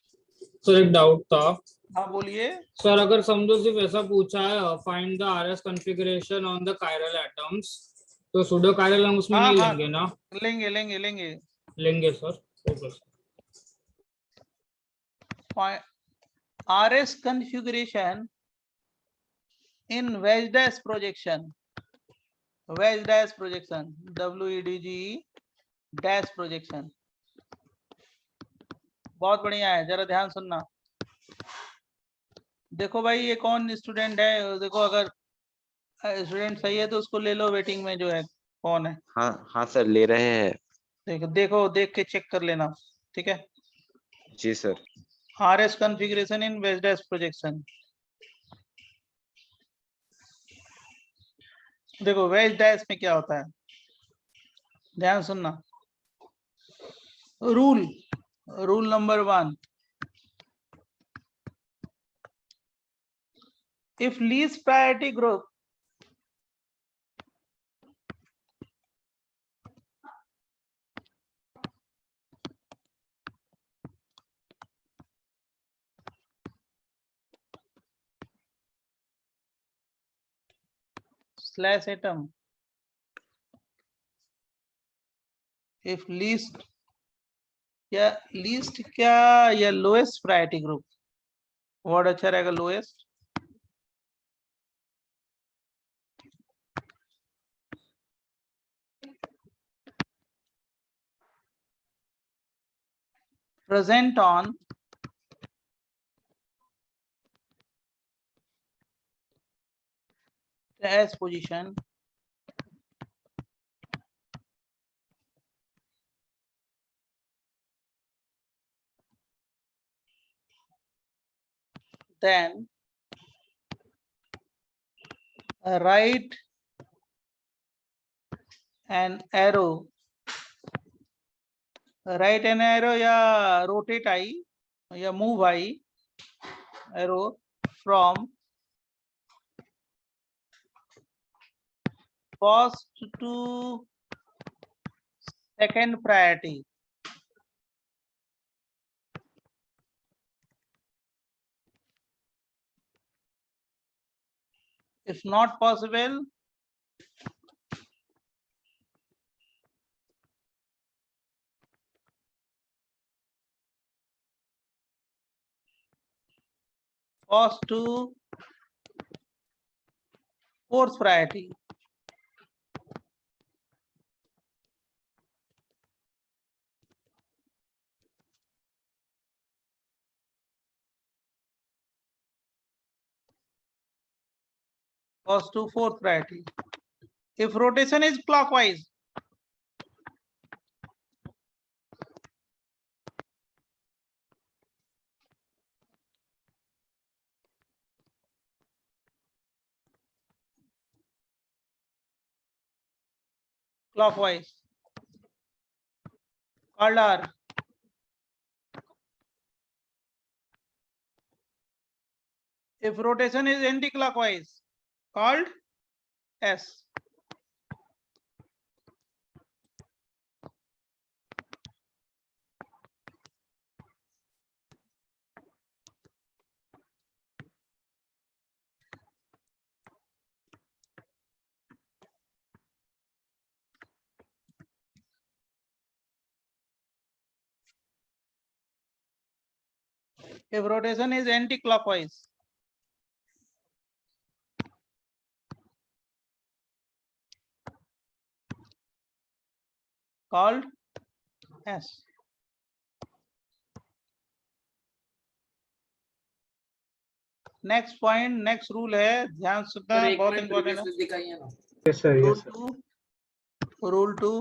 Sir एक डाउट था हाँ बोलिए। सर, अगर समझो सिर्फ ऐसा पूछा है find the RS configuration on the chiral atoms, तो सूडो कायरल हम उसमें हाँ नहीं हाँ लेंगे ना? लेंगे लेंगे लेंगे। लेंगे sir, okay sir. RS configuration in wedge dash projection, wedge dash projection, WEDGE dash projection। बहुत बढ़िया है, जरा ध्यान सुनना। देखो भाई ये कौन स्टूडेंट है, देखो अगर स्टूडेंट सही है तो उसको ले लो वेटिंग में, जो है कौन है। हाँ सर, ले रहे हैं। देखो देखो देख के चेक कर लेना, ठीक है। जी sir. RS configuration in wedge dash projection। देखो वेज डैश में क्या होता है, ध्यान सुनना। Rule number 1, if least priority group slash atom, if least क्या या लोएस्ट प्रायोरिटी ग्रुप, वर्ड अच्छा रहेगा lowest. present on dash position then write an arrow, write an arrow या rotate आई या move I arrow from first to second priority। if not possible, first to fourth priority। first to fourth priority। if rotation is clockwise, called R। if rotation is anti-clockwise, called S। if rotation is anti-clockwise, called S। Next point, next rule है, ध्यान सुनना, बहुत important है। Yes sir, yes sir. Rule two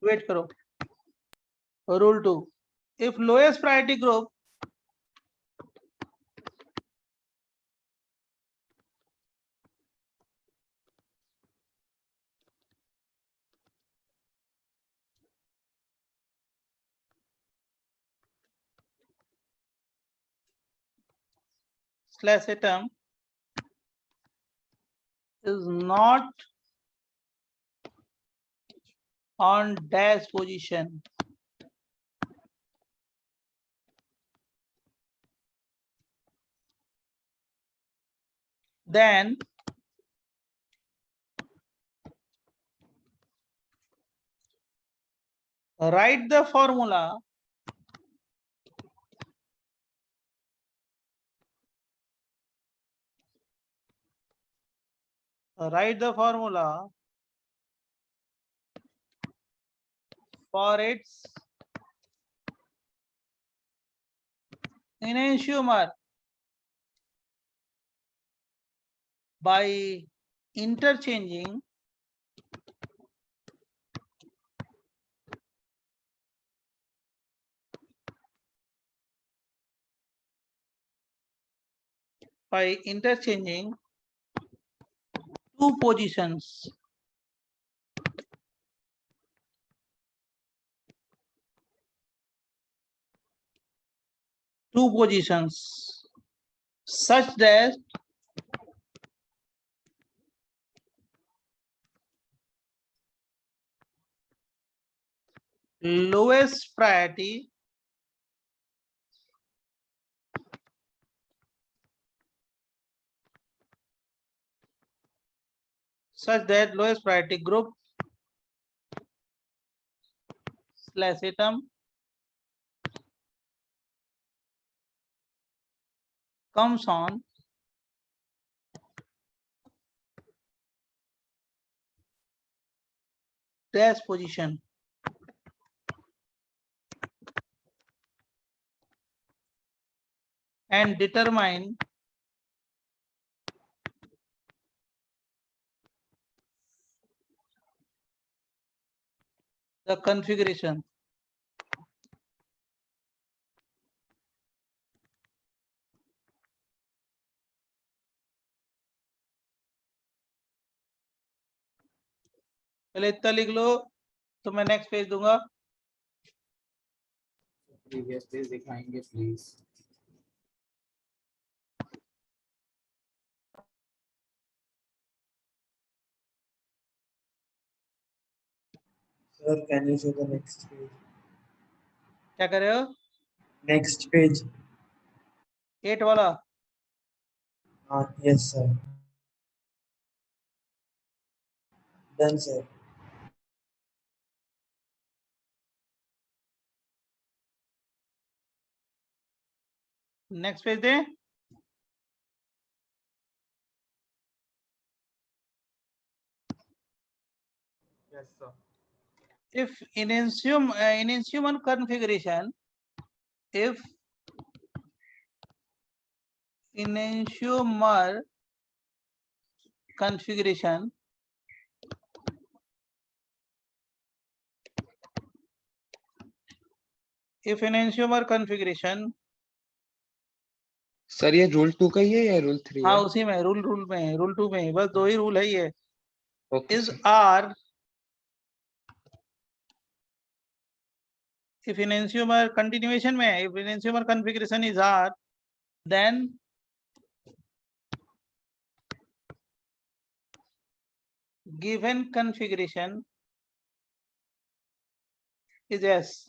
wait करो। Rule 2, if lowest priority group slash atom is not on dash position. Then write the formula for its enantiomer by interchanging two positions. Such that lowest priority group slash atom comes on dash position. And determine the configuration. पहले इतना लिख लो तो मैं next page दूंगा. Previous page दिखाएंगे please. Sir, can you show the next page? क्या कर रहे हो? Next page. 8 वाला. Yes, sir. Done, sir. Next page they. Yes, sir. If enantiomer configuration, if enantiomer configuration sir ये रूल 2 का ही है या रूल 3 हाँ है? उसी में रूल में रूल 2 में बस 2 ही रूल है ये. Okay is sir. R if enantiomer continuation में if enantiomer configuration is R, then given configuration is S.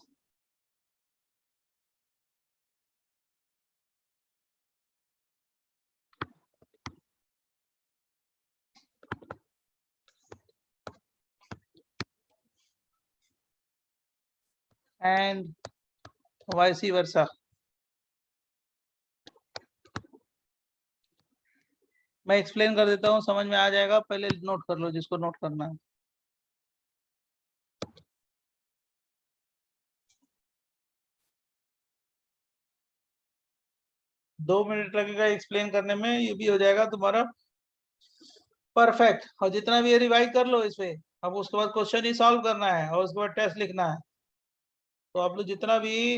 And vice versa. मैं एक्सप्लेन कर देता हूँ, समझ में आ जाएगा. पहले नोट कर लो जिसको नोट करना है. दो मिनट लगेगा एक्सप्लेन करने में, ये भी हो जाएगा तुम्हारा परफेक्ट. और जितना भी रिवाइज कर लो इस पे. अब उसके बाद क्वेश्चन ही सॉल्व करना है और उसके बाद टेस्ट लिखना है. तो आप लोग जितना भी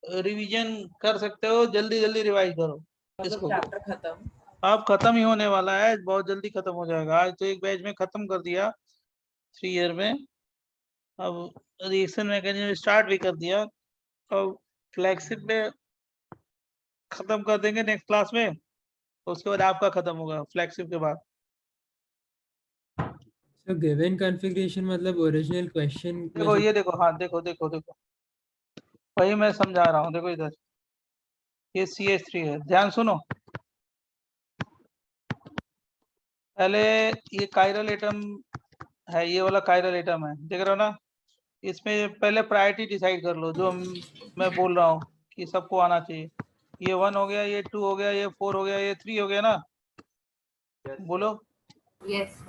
रिवीजन कर सकते हो जल्दी जल्दी रिवाइज करो इसको. चैप्टर खत्म. अब खत्म ही होने वाला है, बहुत जल्दी खत्म हो जाएगा. आज तो एक बैच में खत्म कर दिया 3 ईयर में. अब रिएक्शन मैकेनिज्म स्टार्ट भी कर दिया. अब फ्लैगशिप में खत्म कर देंगे नेक्स्ट क्लास में. तो उसके बाद आपका खत्म होगा फ्लैगशिप के बाद। So given configuration मतलब ओरिजिनल क्वेश्चन में देखो जो ये देखो, हाँ देखो देखो देखो, वही मैं समझा रहा हूँ। देखो इधर ये CH3 है, ध्यान सुनो। पहले ये कायरल एटम है, ये वाला कायरल एटम है, देख रहे हो ना। इसमें पहले प्रायोरिटी डिसाइड कर लो, जो मैं बोल रहा हूँ कि सबको आना चाहिए। ये 1 हो गया, ये 2 हो गया, ये 4 हो गया, ये 3 हो गया ना। बोलो। Yes.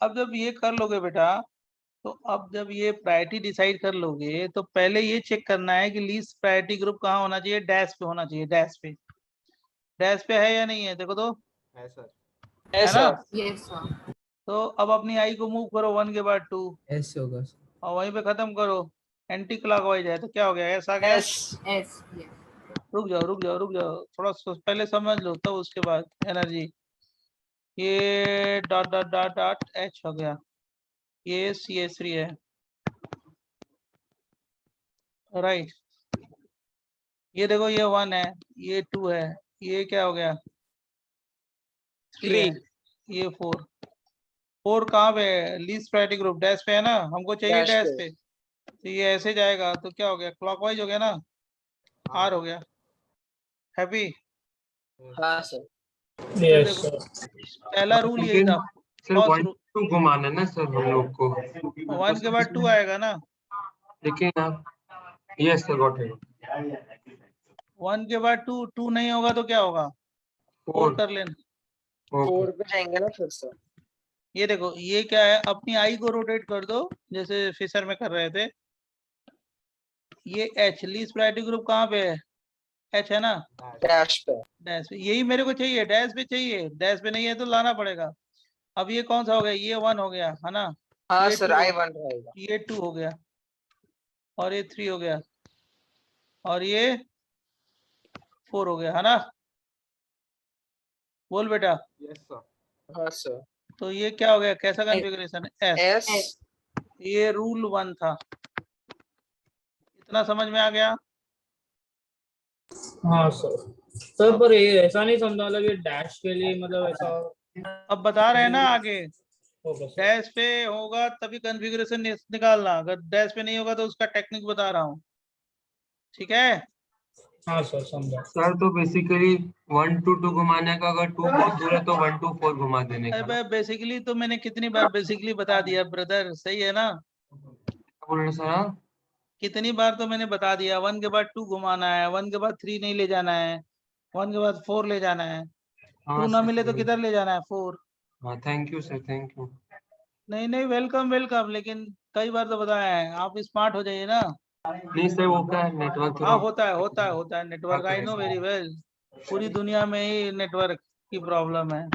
अब जब ये कर लोगे बेटा, तो अब जब ये प्रायोरिटी डिसाइड कर लोगे तो पहले ये चेक करना है कि लीस्ट प्रायोरिटी ग्रुप कहाँ होना चाहिए। डैश पे होना चाहिए, डैश पे। डैश पे है या नहीं है, देखो तो। है सर। है ना। Yes, sir. तो अब अपनी आई को मूव करो 1 के बाद 2 S होगा और वहीं पे खत्म करो। एंटी क्लॉकवाइज है तो क्या हो गया, ऐसा गया। S. Yes. रुक जाओ रुक जाओ रुक जाओ, थोड़ा पहले समझ लो तब उसके बाद एनर्जी। ये dot dot dot dot H हो गया, ये CH3 है, राइट। ये देखो ये 1 है, ये 2 है, ये क्या हो गया 3 है, ये 4 कहाँ पे है, लीस्ट प्रायोरिटी ग्रुप डैश पे है ना, हमको चाहिए Dash डैश पे। पे। तो ये ऐसे जाएगा तो क्या हो गया, क्लॉकवाइज हो गया ना, R हो गया। हैप्पी। हाँ सर। Yes, देखो sir. पहला रूल यही था। सर फर्स्ट 1 2 घुमाना है ना सर हम लोग को। 1 के बाद 2 आएगा ना। लेकिन आप यस सर गॉट इट। 1 के बाद 2 नहीं होगा तो क्या होगा, 4 कर लेना। 4 पे जाएंगे ना फिर सर। ये देखो ये क्या है, अपनी आई को रोटेट कर दो जैसे फिशर में कर रहे थे। ये H लीस्ट प्रायोरिटी ग्रुप कहाँ पे है, H है ना, डैश पे। डैश पे। यही मेरे को चाहिए, डैश पे चाहिए, डैश पे नहीं है तो लाना पड़ेगा। अब ये कौन सा हो गया, ये 1 हो गया है ना, हाँ ये सर 2 I1 रहेगा। ये 2 हो गया, और ये 3 हो गया, और ये 4 हो गया, है ना। बोल बेटा। Yes sir. हाँ सर। तो ये क्या हो गया, कैसा कॉन्फ़िगरेशन है, S। S। ये रूल 1 था, इतना समझ में आ गया। हाँ सर। सर पर ये ऐसा नहीं समझा, मतलब ये डैश के लिए मतलब ऐसा। अब बता रहे हैं ना आगे, होगा सर। डैश पे होगा तभी कॉन्फ़िगरेशन निकालना, अगर डैश पे नहीं होगा तो उसका टेक्निक बता रहा हूँ, ठीक है। हाँ सर समझा। सर तो बेसिकली 1 to 2 घुमाने का, अगर 2 बहुत दूर है तो 1 to 4 घुमा देने का। अरे बेसिकली तो मैंने कितनी बार बेसिकली बता दिया ब्रदर, सही है ना। क्या बोल रहे सर आप? कितनी बार तो मैंने बता दिया, 1 के बाद 2 घुमाना है, 1 के बाद 3 नहीं ले जाना है, 1 के बाद 4 ले जाना है, 2 ना मिले तो किधर ले जाना है, 4। हाँ thank you sir, thank you. नहीं नहीं, वेलकम वेलकम, लेकिन कई बार तो बताया है, आप स्मार्ट हो जाइए ना। नहीं सर वो क्या है, नेटवर्क हाँ होता है network, I know very well. पूरी दुनिया में ही नेटवर्क की प्रॉब्लम है।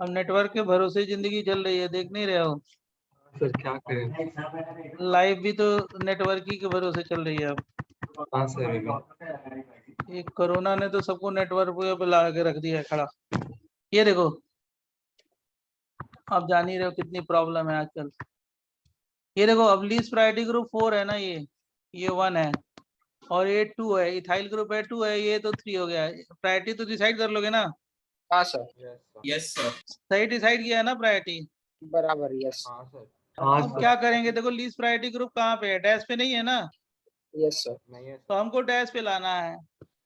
अब नेटवर्क के भरोसे जिंदगी चल रही है, देख नहीं रहे हो। सर क्या करें। लाइफ भी तो नेटवर्क ही के भरोसे चल रही है अब। हाँ सर। ये कोरोना ने तो सबको नेटवर्क पे ला के रख दिया है खड़ा। ये देखो, आप जान ही रहे हो कितनी प्रॉब्लम है आजकल। ये देखो अब लीस्ट प्रायोरिटी ग्रुप 4 है ना, ये 1 है, और ये 2 है, इथाइल ग्रुप है 2 है, ये तो 3 हो गया। प्रायोरिटी तो डिसाइड कर लोगे ना। हाँ सर। Yes sir. सही डिसाइड किया है ना प्रायोरिटी। बराबर यस। हाँ सर। हाँ अब सर। क्या करेंगे, देखो लीस्ट प्रायोरिटी ग्रुप कहाँ पे है, डैश पे नहीं है ना, यस सर। तो हमको डैश पे लाना है।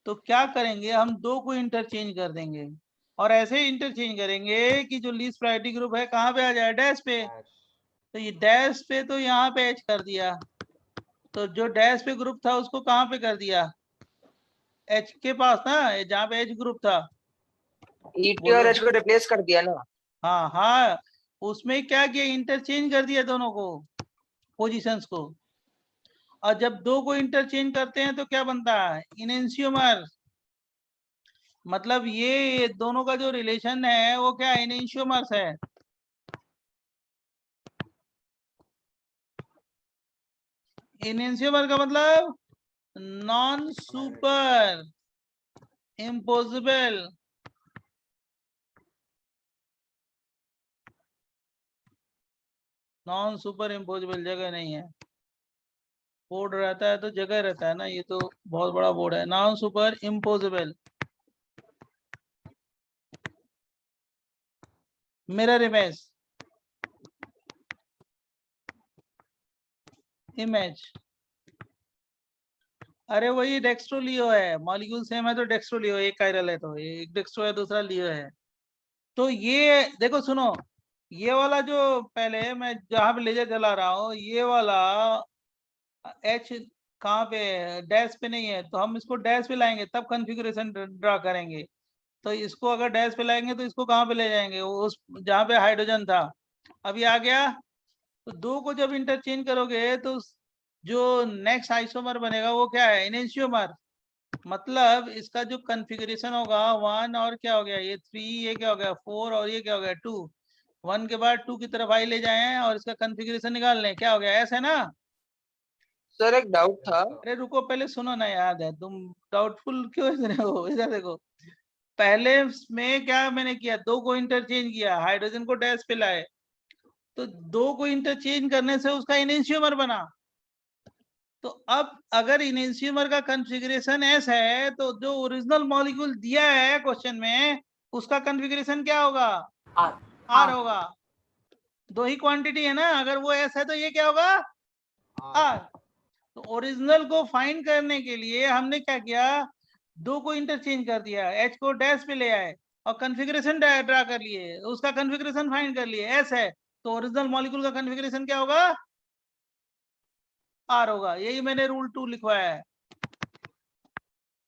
तो क्या करेंगे, हम 2 को इंटरचेंज कर देंगे, और ऐसे ही इंटरचेंज करेंगे कि जो लीस्ट प्रायोरिटी ग्रुप है कहाँ पे आ जाए, डैश पे। तो ये डैश पे तो यहाँ पे H कर दिया, तो जो डैश पे ग्रुप था उसको कहाँ पे कर दिया, H के पास ना, जहाँ पे H ग्रुप था। ET और H को रिप्लेस कर दिया ना। हाँ हाँ, उसमें क्या किया, इंटरचेंज कर दिया दोनों को, पोजीशंस को। और जब 2 को इंटरचेंज करते हैं तो क्या बनता है, इनेंशियोमर। मतलब ये दोनों का जो रिलेशन है वो क्या इनेंशियोमर्स है। इनेंशियोमर का मतलब non superimposable. Non super imposable जगह नहीं है, बोर्ड रहता है तो जगह रहता है ना, ये तो बहुत बड़ा बोर्ड है। Non super imposable mirror image, अरे वही डेक्स्ट्रो लियो है, मॉलिक्यूल सेम है तो डेक्स्ट्रो लियो, एक कायरल है तो एक डेक्स्ट्रो है दूसरा लियो है। तो ये देखो सुनो, ये वाला जो पहले मैं जहां पे लेजर चला रहा हूँ, ये वाला एच कहाँ पे डैश पे नहीं है, तो हम इसको डैश पे लाएंगे तब कॉन्फ़िगरेशन ड्रा करेंगे। तो इसको अगर डैश पे लाएंगे तो इसको कहाँ पे ले जाएंगे, उस जहाँ पे हाइड्रोजन था। अभी आ गया, तो दो को जब इंटरचेंज करोगे तो जो नेक्स्ट आइसोमर बनेगा वो क्या है, एनेंशियोमर। मतलब इसका जो कॉन्फ़िगरेशन होगा 1 और क्या हो गया ये 3, ये क्या हो गया 4 और ये क्या हो गया 2, 1 के बाद 2 की तरफ आई ले जाए और इसका कॉन्फ़िगरेशन निकाल लें, क्या हो गया ऐसा है ना। सर एक डाउट था। अरे रुको पहले सुनो ना, याद है तुम डाउटफुल क्यों हो, इधर देखो। पहले में क्या मैंने किया, दो को इंटरचेंज किया, हाइड्रोजन को डैश पे लाए, तो दो को इंटरचेंज करने से उसका इनेंशियोमर बना। तो अब अगर इनेंशियोमर का कॉन्फ़िगरेशन एस है तो जो ओरिजिनल मॉलिक्यूल दिया है क्वेश्चन में उसका कॉन्फ़िगरेशन क्या होगा, आर होगा। दो ही क्वांटिटी है ना, अगर वो एस है तो ये क्या होगा आर। तो ओरिजिनल को फाइंड करने के लिए हमने क्या किया, दो को इंटरचेंज कर दिया, एच को डैश पे ले आए और कॉन्फ़िगरेशन ड्रा कर लिए, उसका कॉन्फ़िगरेशन फाइंड कर लिए, एस है तो ओरिजिनल मॉलिक्यूल का कॉन्फ़िगरेशन क्या होगा, आर होगा। यही मैंने रूल 2 लिखवाया है।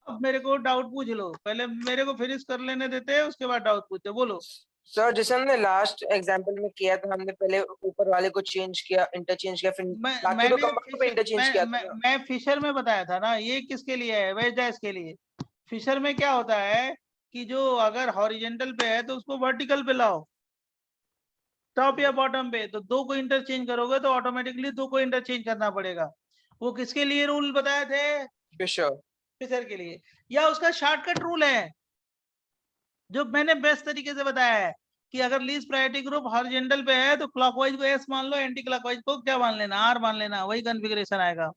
अब मेरे को डाउट पूछ लो, पहले मेरे को फिनिश कर लेने देते हैं उसके बाद डाउट पूछते, बोलो। सर जैसे हमने लास्ट एग्जांपल में किया था, हमने पहले ऊपर वाले को चेंज किया, इंटरचेंज किया, फिर बाकी दो कंपाउंड पे इंटरचेंज किया था ना। मैं फिशर में बताया था ना, ये किसके लिए है, वेज डैश के लिए। फिशर में क्या होता है कि जो अगर हॉरिजेंटल पे है तो उसको वर्टिकल पे लाओ, टॉप या बॉटम पे, तो दो को इंटरचेंज करोगे तो ऑटोमेटिकली दो को इंटरचेंज करना पड़ेगा। वो किसके लिए रूल बताए थे, फिशर। फिशर के लिए। या उसका शॉर्टकट रूल है जो मैंने बेस्ट तरीके से बताया है कि अगर लीस्ट प्रायोरिटी ग्रुप हॉरिजॉन्टल पे है तो क्लॉकवाइज को एस मान लो, एंटी क्लॉकवाइज को क्या मान लेना, आर मान लेना, वही कॉन्फ़िगरेशन आएगा।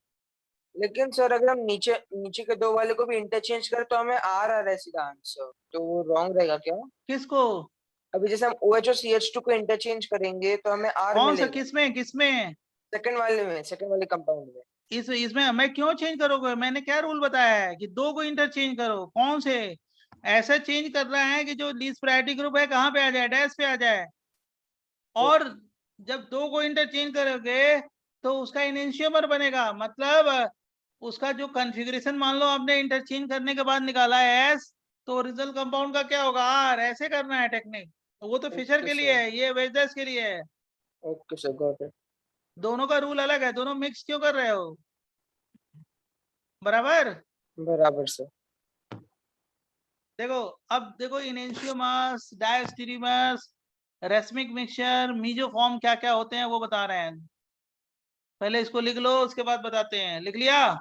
लेकिन सर अगर हम नीचे नीचे के दो वाले को भी इंटरचेंज करें तो हमें आर आ रहा है सीधा आंसर, तो वो रॉन्ग रहेगा क्या? किसको, अभी जैसे हम OH और CH2 को इंटरचेंज करेंगे तो हमें आर कौन सा, मिलेगा। किसमें सेकंड वाले कंपाउंड में। इसमें मैं क्यों चेंज करोगे, मैंने क्या रूल बताया है कि दो को इंटरचेंज करो, कौन से ऐसा चेंज कर रहा है कि जो लीस्ट प्रायोरिटी ग्रुप है कहाँ पे आ जाए, डैश पे आ जाए। और जब दो को इंटरचेंज करोगे तो उसका इनेंशियोमर बनेगा, मतलब उसका जो कॉन्फ़िगरेशन मान लो आपने इंटरचेंज करने के बाद निकाला है एस, तो ओरिजिनल कंपाउंड का क्या होगा आर। ऐसे करना है टेक्निक, तो वो तो फिशर के लिए है, ये वेजडैश के लिए है। Okay sir, got it. दोनों का रूल अलग है, दोनों मिक्स क्यों कर रहे हो, बराबर। बराबर सर। देखो अब देखो, इनेंशियोमर्स, डायस्टेरियोमर्स, रेसमिक मिक्सचर, मीजोफॉर्म क्या क्या होते हैं वो बता रहे हैं। पहले इसको लिख लो उसके बाद बताते हैं, लिख लिया।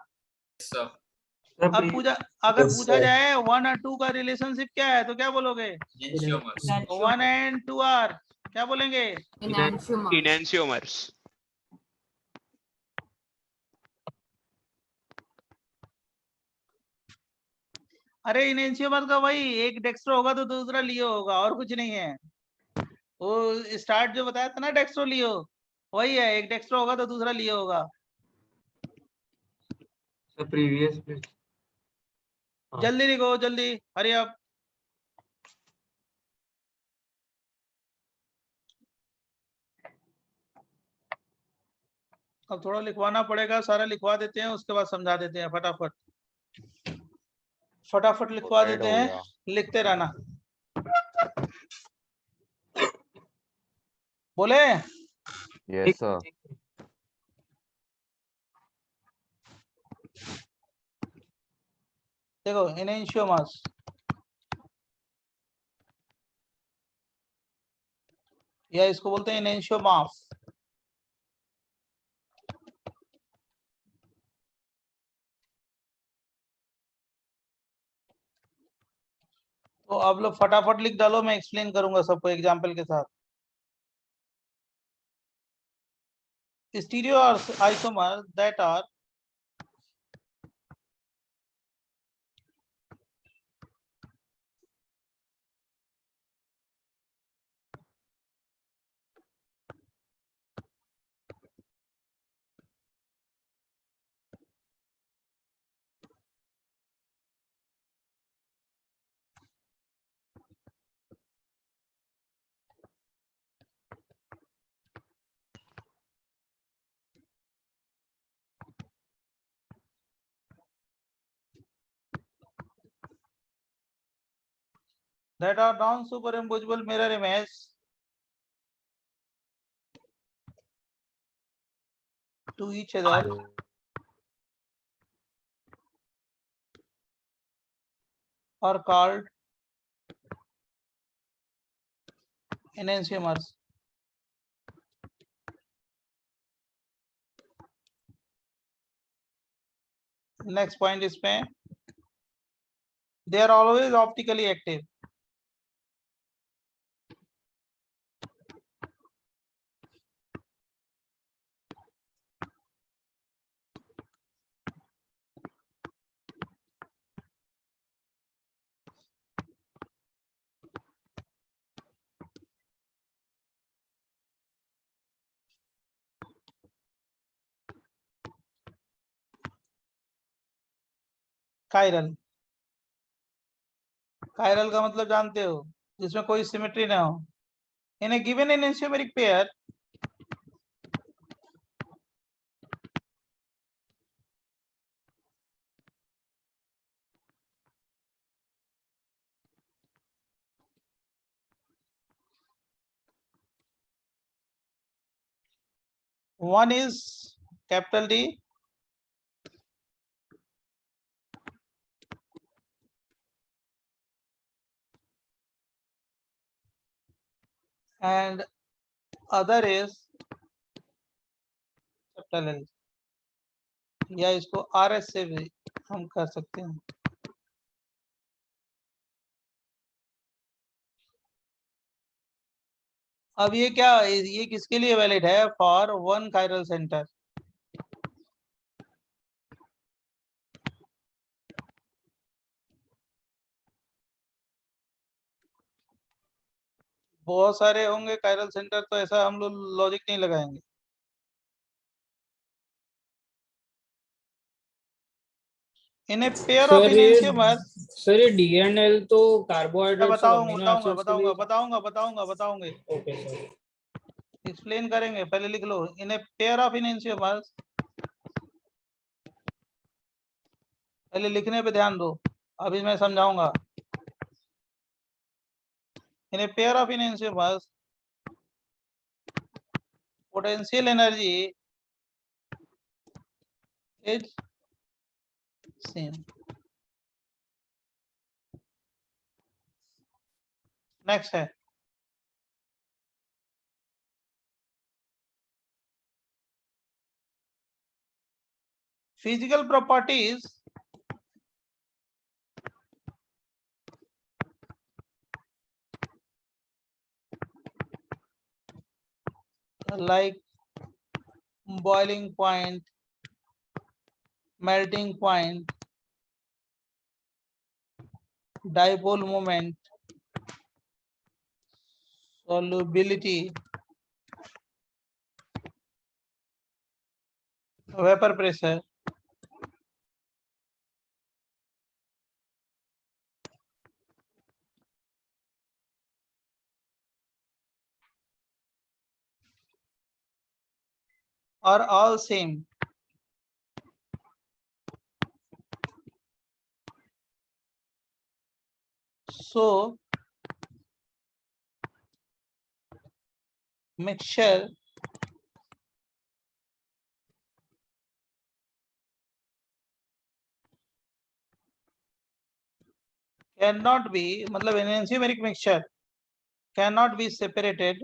अब पूछा, अगर पूछा जाए 1 और 2 का रिलेशनशिप क्या है तो क्या बोलोगे, 1 and 2 आर, क्या बोलेंगे, enantiomers. अरे इनेंशियोमर का वही एक डेक्स्ट्रो होगा तो दूसरा लियो होगा, और कुछ नहीं है। वो स्टार्ट जो बताया था ना डेक्स्ट्रो लियो, वही है, एक डेक्स्ट्रो होगा तो दूसरा लियो होगा। प्रीवियस पे जल्दी लिखो, जल्दी, हरी अप। अब थोड़ा लिखवाना पड़ेगा, सारा लिखवा देते हैं उसके बाद समझा देते हैं, फटाफट फटाफट लिखवा देते हैं, लिखते रहना। बोले यस सर। देखो इनेंशियोमर्स, या इसको बोलते हैं इनेंशियोमॉर्फ। तो आप लोग फटाफट लिख डालो, मैं एक्सप्लेन करूंगा सबको एग्जांपल के साथ। Stereo isomer that are that are non-superimposable mirror image to each other are called enantiomers. Next point is पे they are always optically active. Chiral, chiral का मतलब जानते हो, जिसमें कोई सिमेट्री ना हो. In a given enantiomeric pair, one is capital D and other is capital L, या इसको RS से भी हम कर सकते हैं. अब ये क्या, ये किसके लिए वैलिड है? For one chiral centre. बहुत सारे होंगे कायरल सेंटर तो ऐसा हम लोग लॉजिक नहीं लगाएंगे. In a pair of enantiomers, sir ये डी एंड एल तो मैं कार्बोहाइड्रेट्स और अमीनो एसिड्स के लिए बताऊंगा. Okay sir. एक्सप्लेन करेंगे, पहले लिख लो. In a pair of enantiomers, पहले लिखने पे ध्यान दो, अभी मैं समझाऊंगा. In a pair of enantiomers, potential energy is same. Next है physical properties like boiling point, melting point, dipole moment, solubility, vapor pressure, are all same. So mixture cannot be, मतलब enantiomeric mixture cannot be separated,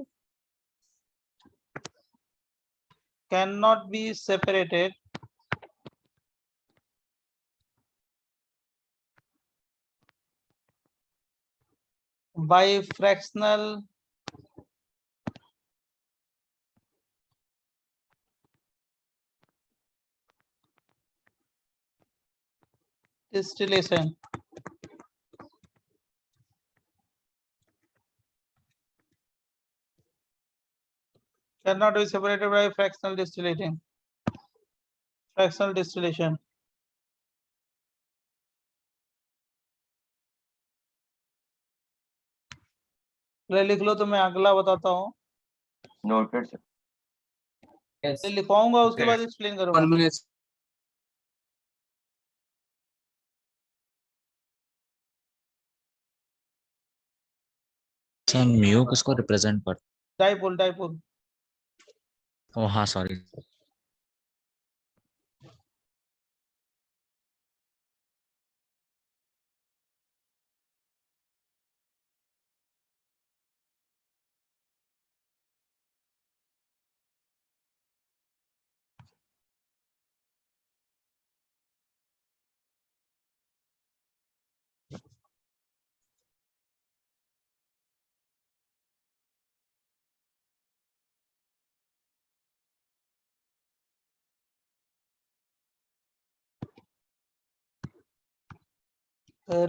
by fractional distillation. Cannot be separated by fractional distillation. लिख लो तो मैं अगला बताता हूँ. Noted sir. लिखवाऊंगा उसके बाद explain करूंगा. सर म्यू किसको रिप्रेजेंट कर? Dipole dipole. ओ हाँ sorry.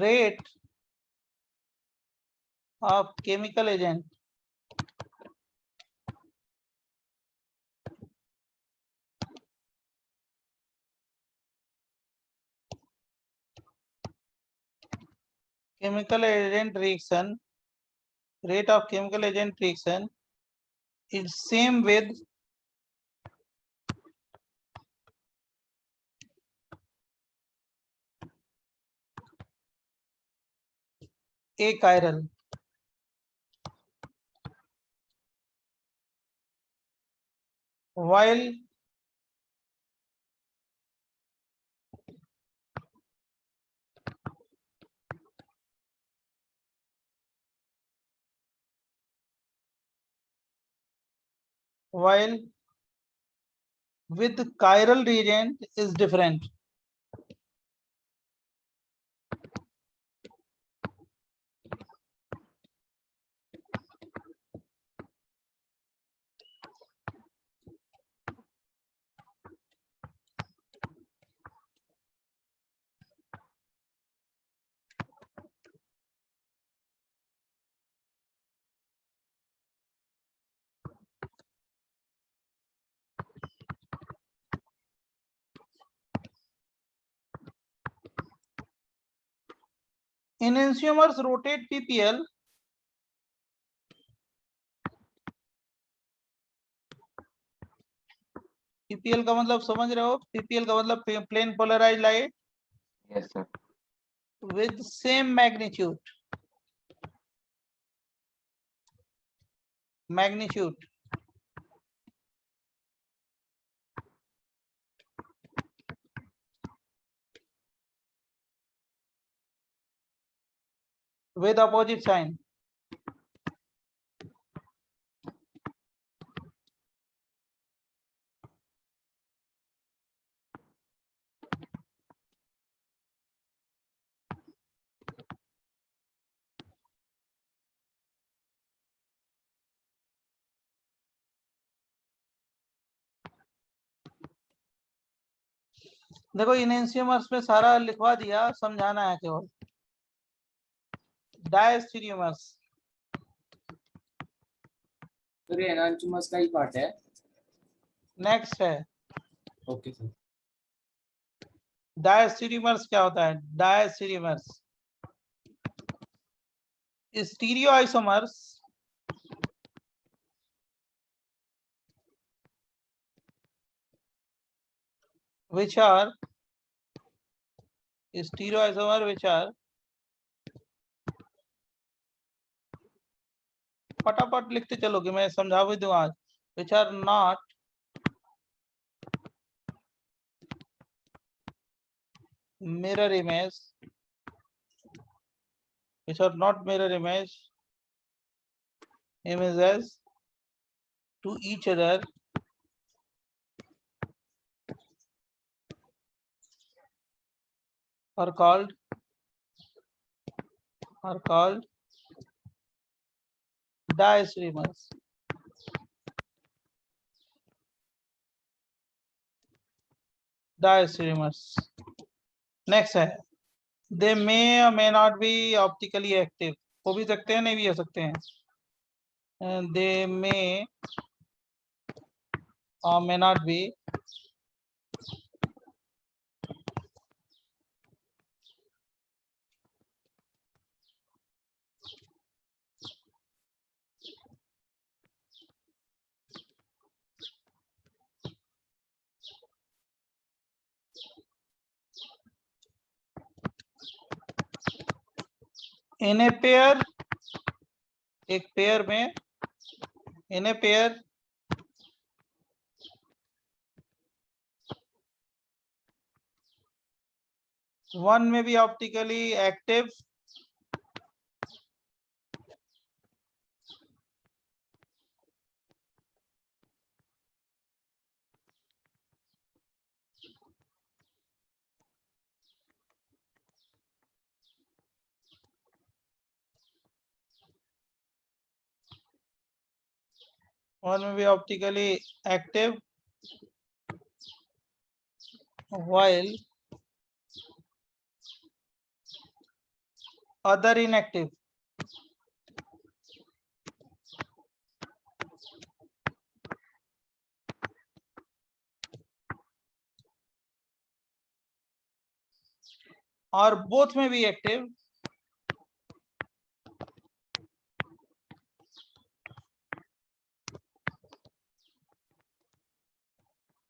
Rate of chemical agent reaction, rate of chemical agent reaction is same with a chiral. While with chiral reagent is different. Enantiomers rotate PPL PPL का मतलब समझ रहे हो? PPL का मतलब plane polarized light. Yes, sir. With same magnitude. With opposite sign. देखो enantiomers में सारा लिखवा दिया, समझाना है केवल। डायस्टीरियोमर्स तो ये एनांटियोमर्स का ही पार्ट है। नेक्स्ट है। Okay sir. डायस्टीरियोमर्स क्या होता है? डायस्टीरियोमर्स स्टीरियोआइसोमर्स which are फटाफट लिखते चलोगे, मैं समझा भी दूं आज। which are not mirror image, images to each other are called diastreamers. Next है, they may or may not be optically active. हो भी सकते हैं, नहीं भी हो सकते हैं। they may or may not be in a pair एक पेयर में, in a pair one may be optically active while other inactive. Or both may be active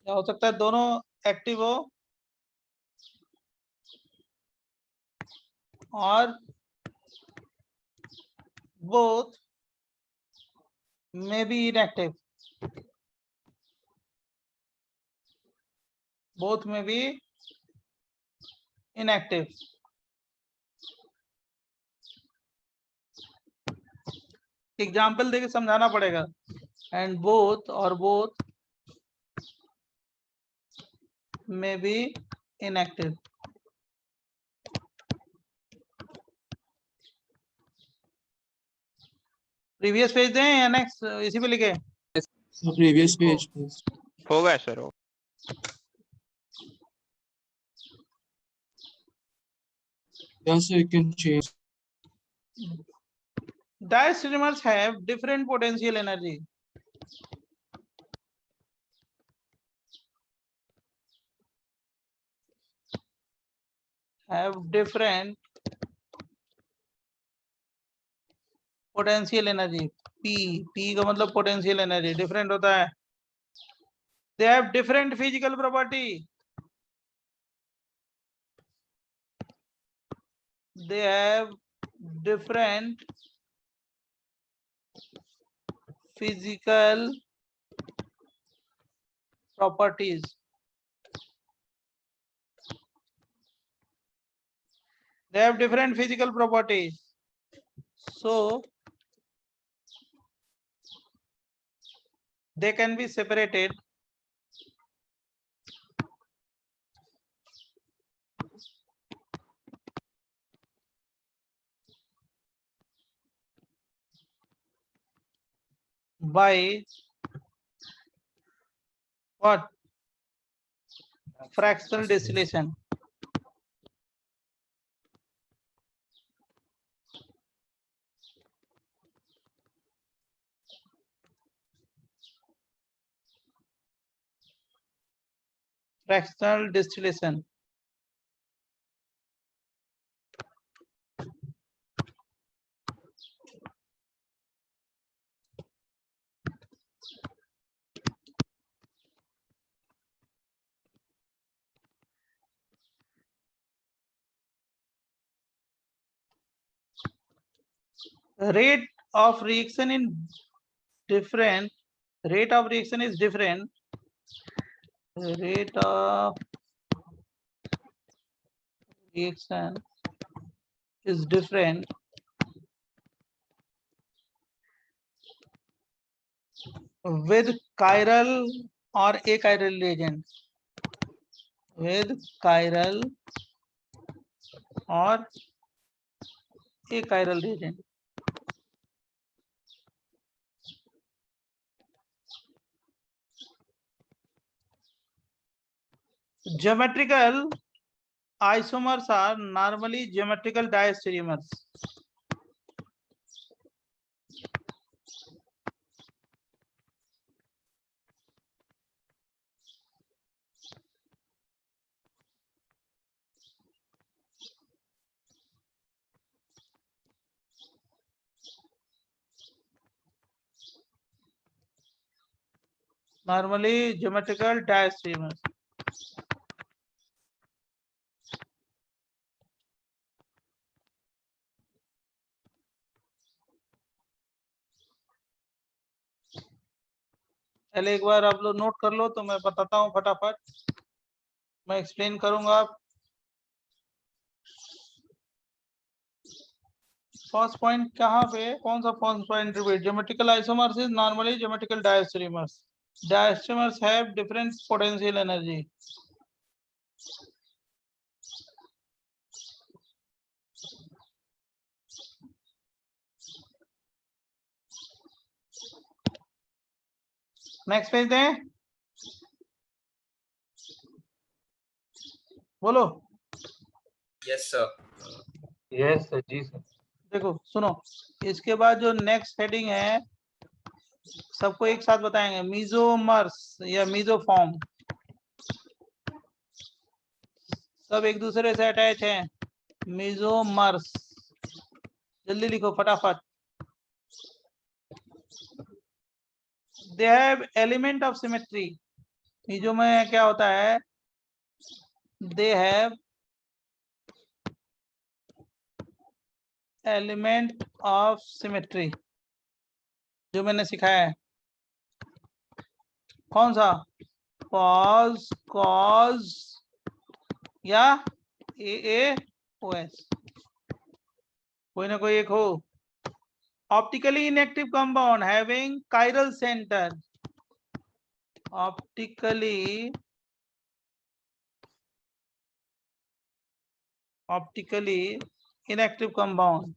क्या हो सकता है, दोनों एक्टिव हो और both may be inactive. Both may be inactive. Example देके समझाना पड़ेगा. एंड बोथ और both may be inactive. Previous page दें या नेक्स्ट इसी पे लिखे? प्रीवियस पेज होगा सर हो. Yes, you can change. Diastreamers have different potential energy. Have different potential energy. P का मतलब potential energy different होता है. They have different physical property. They have different physical properties. They have different physical properties. So they can be separated by what? Fractional distillation. Fractional distillation. Rate of reaction in different. Rate of reaction is different. Rate of reaction is different with chiral or achiral reagent. With chiral or achiral reagent. Geometrical isomers are normally geometrical diastereomers. Normally geometrical diastereomers. पहले एक बार आप लोग note कर लो तो मैं बताता हूँ फटाफट, मैं एक्सप्लेन करूंगा। फर्स्ट पॉइंट कहाँ पे, कौन सा first point repeat? Geometrical isomers is normally geometrical diastereomers. Diastereomers have different potential energy. Next page दें, बोलो। Yes sir. यस सर, जी सर। देखो सुनो, इसके बाद जो नेक्स्ट हेडिंग है सबको एक साथ बताएंगे, मीजोमर्स या मीजोफॉर्म, सब एक दूसरे से अटैच हैं। मीजोमर्स, जल्दी लिखो फटाफट। They have element of symmetry. Meso में क्या होता है? They have element of symmetry, जो मैंने सिखाया है। कौन सा? कॉस, कॉस या ए ओ एस, कोई ना कोई एक हो। Optically inactive compound having chiral centre, optically inactive compound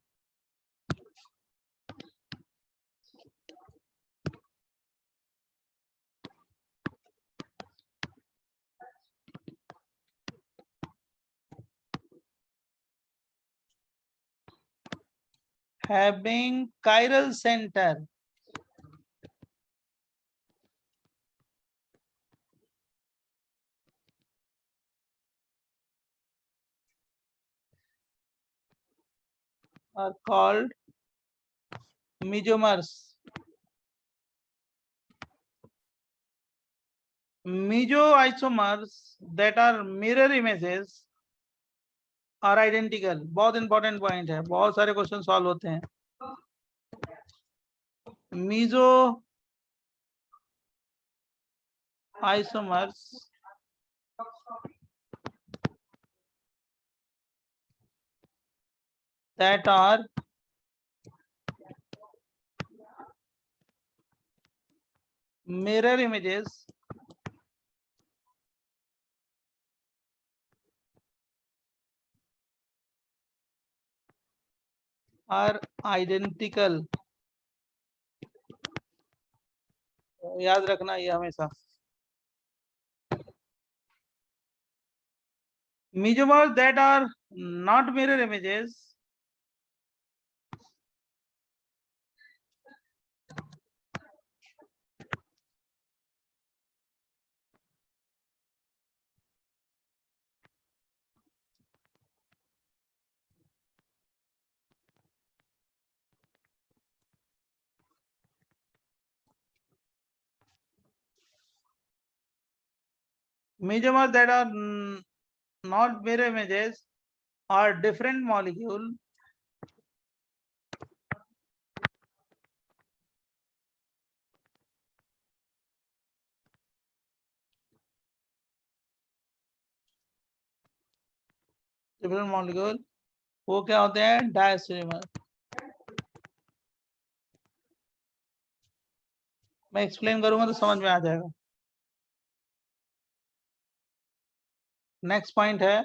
having chiral center are called mesomers. Mesoisomers that are mirror images are identical. बहुत इंपॉर्टेंट पॉइंट है, बहुत सारे क्वेश्चन सॉल्व होते हैं। Meso isomers that are mirror images are identical. याद रखना ये हमेशा। Mesomers that are not mirror images mesomers that are not mirror images are different molecule वो क्या होते हैं? डायस्टेरियोमर। मैं एक्सप्लेन करूंगा तो समझ में आ जाएगा। नेक्स्ट पॉइंट है,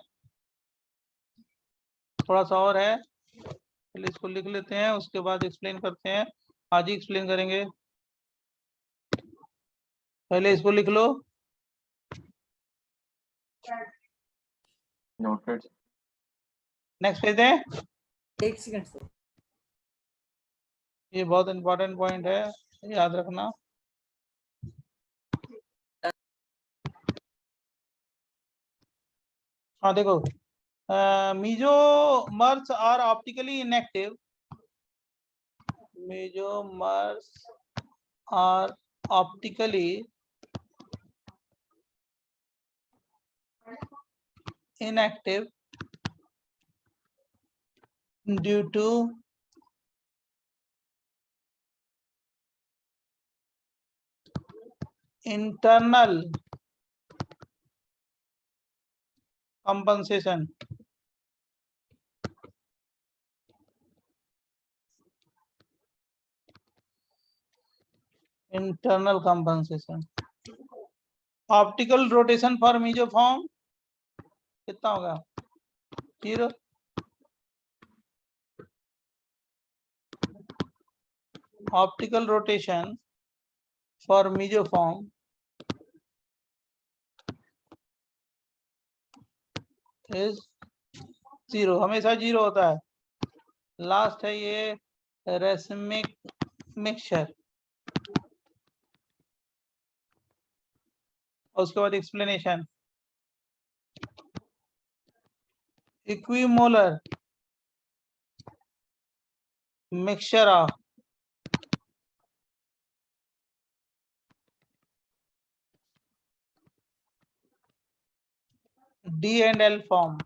थोड़ा सा और है, पहले इसको लिख लेते हैं, उसके बाद एक्सप्लेन करते हैं। आज ही एक्सप्लेन करेंगे, पहले इसको लिख लो। नोटेड। नेक्स्ट पेज है, एक सेकंड सर। ये बहुत इंपॉर्टेंट पॉइंट है, याद रखना। हाँ देखो, mesomers are optically inactive. Mesomers are optically inactive due to internal compensation. Internal compensation. Optical rotation for mesoform कितना होगा? 0. Optical rotation for mesoform is 0. हमेशा 0 होता है. लास्ट है ये racemic mixture. उसके बाद explanation. Equimolar mixture of D and L form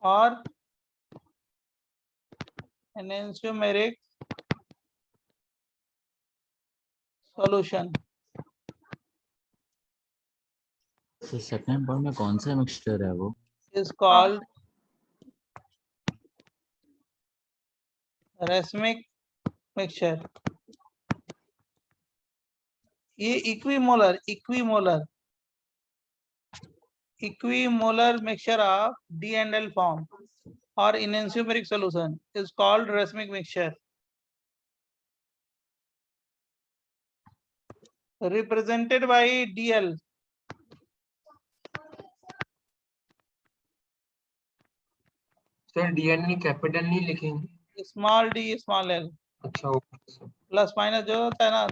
or enantiomeric solution. तो सेकंड पार्ट में कौन सा मिक्सचर है वो? Is called racemic mixture. ये equimolar mixture of D and L form or enantiomeric solution is called racemic mixture. Represented by DL. Sir DN नहीं capital नहीं लिखेंगे? Small D small L. अच्छा ओके सर. प्लस माइनस जो होता है ना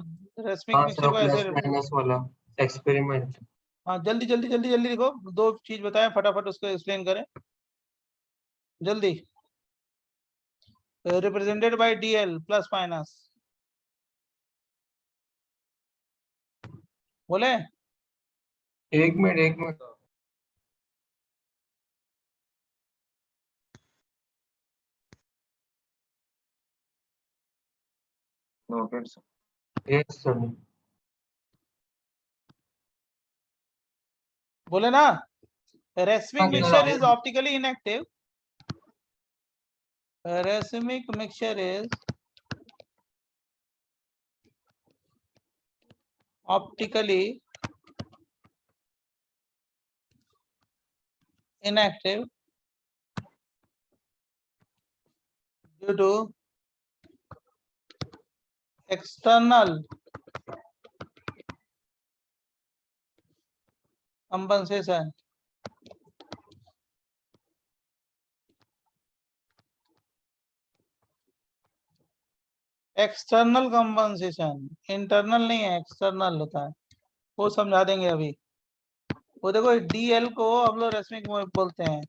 racemic हाँ मिक्सचर सर को ऐसे. प्लस माइनस वाला एक्सपेरिमेंट. हाँ जल्दी जल्दी जल्दी जल्दी लिखो. 2 चीज बताएं फटाफट उसको एक्सप्लेन करें जल्दी. Represented by DL plus minus बोले. एक minute noted sir. Yes sir. बोले ना. रेसमिक हाँ, मिक्सचर इज हाँ. Optically inactive. Racemic mixture is optically inactive due to external compensation. External compensation. Internal नहीं है, एक्सटर्नल होता है. वो समझा देंगे अभी. वो देखो डीएल को हम लोग रेसमिक बोलते हैं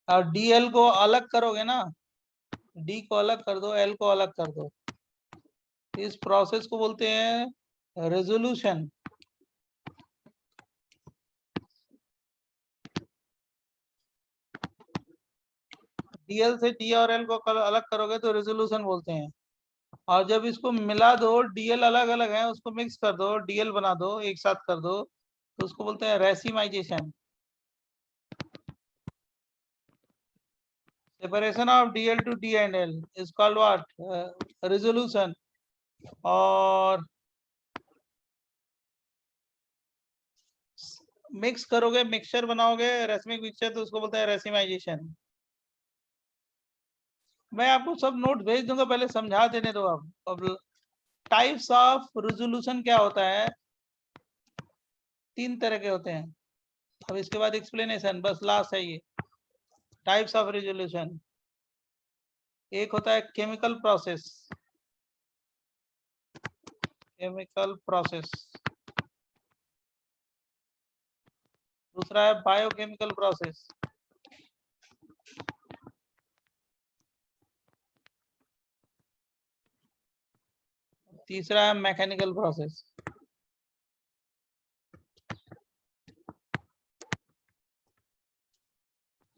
और डीएल को अलग करोगे ना, डी को अलग कर दो, एल को अलग कर दो, इस प्रोसेस को बोलते हैं रेजोल्यूशन. डीएल से डी और एल को अलग करोगे तो रेजोल्यूशन बोलते हैं. और जब इसको मिला दो, डीएल अलग अलग है, उसको मिक्स कर दो, डीएल बना दो, एक साथ कर दो, तो उसको बोलते हैं racemisation. Separation of DL to D and L is called what? Resolution. और मिक्स करोगे, मिक्सचर बनाओगे, रेसमिक मिक्सचर, तो उसको बोलते हैं रेसिमाइजेशन. मैं आपको सब नोट भेज दूंगा, पहले समझा देने दो. अब टाइप्स ऑफ रेजोल्यूशन क्या होता है? 3 तरह के होते हैं. अब इसके बाद एक्सप्लेनेशन, बस लास्ट है ये. Types of resolution. एक होता है केमिकल प्रोसेस. दूसरा है बायोकेमिकल प्रोसेस. तीसरा है मैकेनिकल प्रोसेस.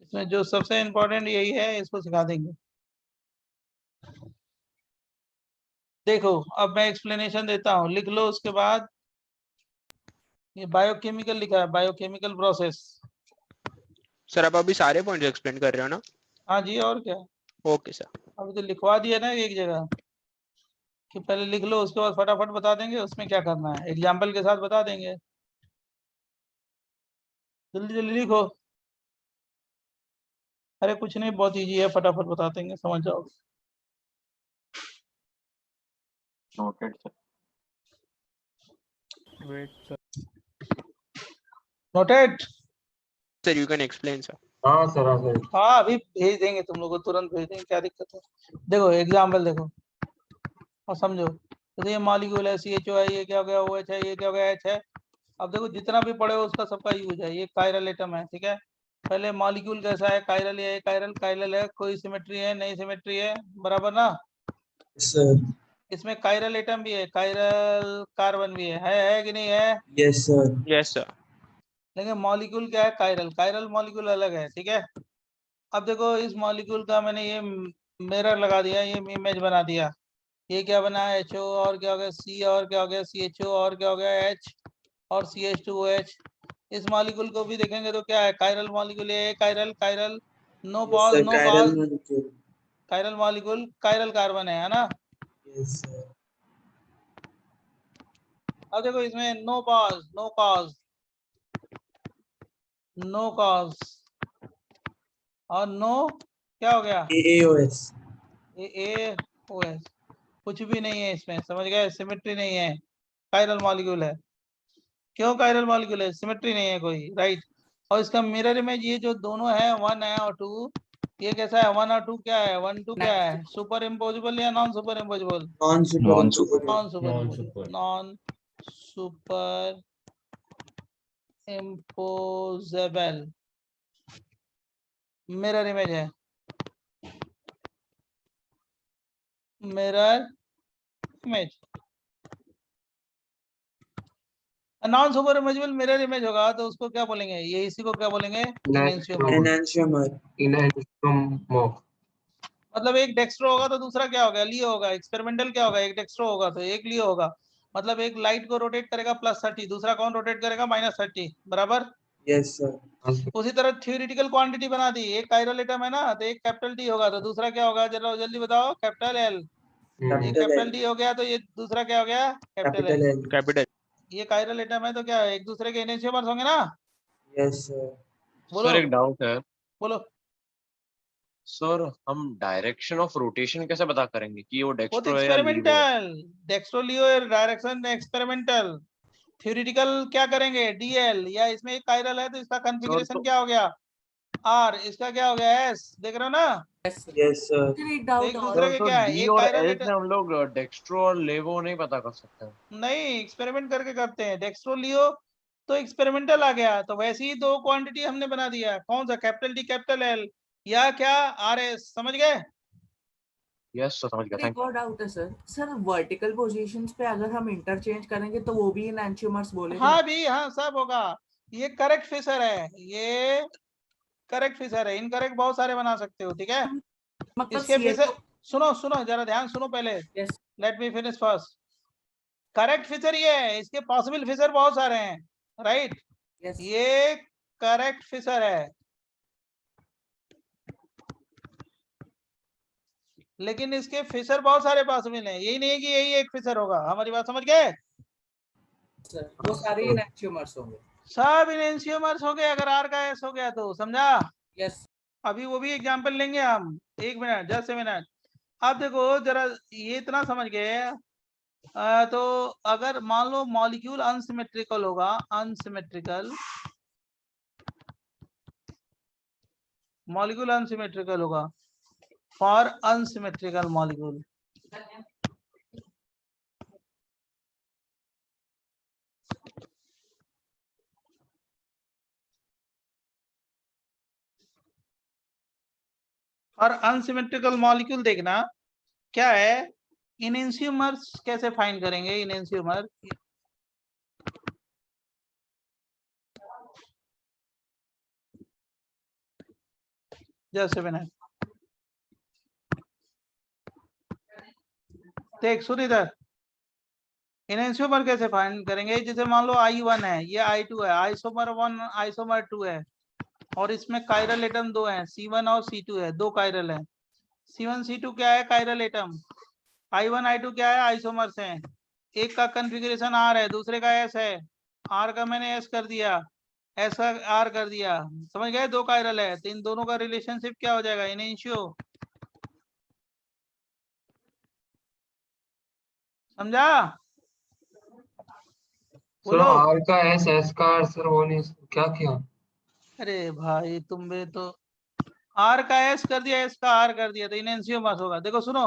इसमें जो सबसे इंपॉर्टेंट यही है, इसको सिखा देंगे. देखो अब मैं एक्सप्लेनेशन देता हूँ, लिख लो। उसके बाद ये बायोकेमिकल लिखा है, बायोकेमिकल प्रोसेस। सर आप अभी सारे पॉइंट्स एक्सप्लेन कर रहे हो ना? हाँ जी, और क्या, ओके सर। अभी तो लिखवा दिया ना एक जगह कि पहले लिख लो, उसके बाद फटाफट बता देंगे उसमें क्या करना है, एग्जाम्पल के साथ बता देंगे। जल्दी जल्दी लिखो। अरे कुछ नहीं, बहुत इजी है, फटाफट बता देंगे, समझ जाओ। Noted sir. Wait sir. Noted. Sir you can explain sir. हाँ सर, हाँ सर। हाँ अभी भेज देंगे तुम लोग को, तुरंत भेज देंगे, क्या दिक्कत है। देखो एग्जाम्पल देखो और समझो। तो ये मॉलिक्यूल है, CHO है, ये क्या हो गया OH है, ये क्या हो गया H है। अब देखो जितना भी पढ़े हो उसका सबका यूज है। ये कायरल एटम है, ठीक है। पहले मॉलिक्यूल कैसा है, कायरल है, कायरल कायरल है, कोई सिमेट्री है नहीं सिमेट्री है, बराबर ना। सर। इसमें कायरल एटम भी है, कायरल कार्बन भी है कि नहीं है। Yes sir. Yes sir. लेकिन मॉलिक्यूल क्या है, कायरल, कायरल मॉलिक्यूल अलग है, ठीक है। अब देखो इस मॉलिक्यूल का मैंने ये मिरर लगा दिया, ये इमेज बना दिया। ये क्या बना है, HO, और क्या हो गया C, और क्या हो गया CHO, और क्या हो गया H, और CH2OH। इस मॉलिक्यूल को भी देखेंगे तो क्या है, कायरल मॉलिक्यूल है, chiral chiral, no pause no pause, chiral molecule, chiral carbon है ना। Yes sir. अब देखो इसमें no pause no cause, no cause, और नो क्या हो गया AOS। AOS, कुछ भी नहीं है इसमें, समझ गए, सिमेट्री नहीं है, कायरल मॉलिक्यूल है। क्यों कायरल मॉलिक्यूल है, सिमेट्री नहीं है कोई, राइट। और इसका मिरर इमेज ये जो दोनों है 1 है और 2, ये कैसा है, 1 और 2 क्या है, 1 2 क्या है, सुपर इम्पोजिबल या non superimposable, non super. Non super. Non super non imposable, super. Non superimposable mirror image है, mirror image. Non super imageable mirror image होगा तो उसको क्या बोलेंगे, ये इसी को क्या बोलेंगे, इनएंशियोमर। एनांशियोमर। इनएंशियोमर। मतलब एक डेक्स्ट्रो होगा तो दूसरा क्या होगा, लियो होगा। एक्सपेरिमेंटल क्या होगा, एक डेक्स्ट्रो होगा तो एक लियो होगा। मतलब एक लाइट को रोटेट करेगा +30, दूसरा कौन रोटेट करेगा -30, बराबर। Yes sir. उसी तरह थ्योरेटिकल क्वांटिटी बना दी, एक कायरल एटम है ना, तो एक कैपिटल D होगा तो दूसरा क्या होगा, जरा जल्दी बताओ, कैपिटल L। ये कैपिटल D हो गया तो ये दूसरा क्या हो गया, capital capital L। L. Capital. ये कायरल एटम है तो क्या है, एक दूसरे के इनेंशियोमर्स होंगे ना। Yes sir. बोलो सर एक डाउट है बोलो। सर, हम डायरेक्शन ऑफ रोटेशन कैसे पता करेंगे कि वो वो तो डेक्स्ट्रो है या लीवो है? एक्सपेरिमेंटल, डेक्स्ट्रो लियो डायरेक्शन एक्सपेरिमेंटल। थ्योरेटिकल क्या करेंगे, DL, या इसमें एक कायरल है तो इसका कॉन्फ़िगरेशन तो- क्या हो गया R, इसका क्या हो गया S, देख रहे हो ना। Yes sir. फिर एक तो डाउट एक और दूसरे सर के तो क्या है, डी एक और कायरल एल से हम लोग डेक्स्ट्रो और लेवो नहीं पता कर सकते हैं। नहीं, एक्सपेरिमेंट करके करते हैं। डेक्स्ट्रो लियो तो एक्सपेरिमेंटल आ गया, तो वैसे ही दो क्वांटिटी हमने बना दिया, कौन सा, कैपिटल D कैपिटल L, या क्या RS, समझ गए। यस सर, समझ गया, फिर थैंक एक और डाउट है सर। सर वर्टिकल पोजीशंस पे अगर हम इंटरचेंज करेंगे तो वो भी एनांशियोमर्स बोलेगा। हाँ भी, हाँ सब होगा। ये करेक्ट फिशर है, ये करेक्ट फिशर है, इनकरेक्ट बहुत सारे बना सकते हो, ठीक है। मतलब इसके फिशर, CHO। सुनो सुनो जरा ध्यान सुनो पहले, yes. Let me finish first. Correct Fischer ये है, इसके पॉसिबल फिशर बहुत सारे हैं, राइट। यस। ये करेक्ट फिशर है, लेकिन इसके फिशर बहुत सारे पॉसिबल हैं, यही नहीं है कि यही एक फिशर होगा, हमारी बात समझ गए। सर वो सारे एनांशियोमर्स होंगे। सब इनेंशियोमर्स हो गए अगर R का S हो गया तो, समझा। यस। अभी वो भी एग्जांपल लेंगे हम, 1 मिनट, जस्ट ए मिनट। आप देखो जरा, ये इतना समझ गए। तो अगर मान लो मॉलिक्यूल अनसिमेट्रिकल होगा, अनसिमेट्रिकल मॉलिक्यूल अनसिमेट्रिकल होगा, फॉर अनसिमेट्रिकल मॉलिक्यूल, और अनसिमेट्रिकल मॉलिक्यूल देखना क्या है, इनेंशियोमर्स कैसे फाइंड करेंगे, इनेंशियोमर। जस्ट ए मिनट, देख सुन इधर, इनएंशियोमर कैसे फाइंड करेंगे? जैसे मान लो I1 है, ये I2 है, आइसोमर 1 आइसोमर 2 है, और इसमें कायरल एटम 2 है, C1 और C2 है, 2 कायरल है। C1 C2 क्या है? Chiral atom. I1 I2 क्या है? आइसोमर्स हैं। एक का कॉन्फ़िगरेशन R है, दूसरे का S है। R का मैंने S कर दिया, S का R कर दिया, समझ गए? 2 कायरल है, तो इन दोनों का रिलेशनशिप क्या हो जाएगा? इनएंशियो। समझा? सर बोलो। आर का एस, एस का आर, सर वो नहीं, क्या किया? अरे भाई तुम भी तो, R का S कर दिया, S का R कर दिया, तो इनएंशियोमर्स होगा। देखो सुनो,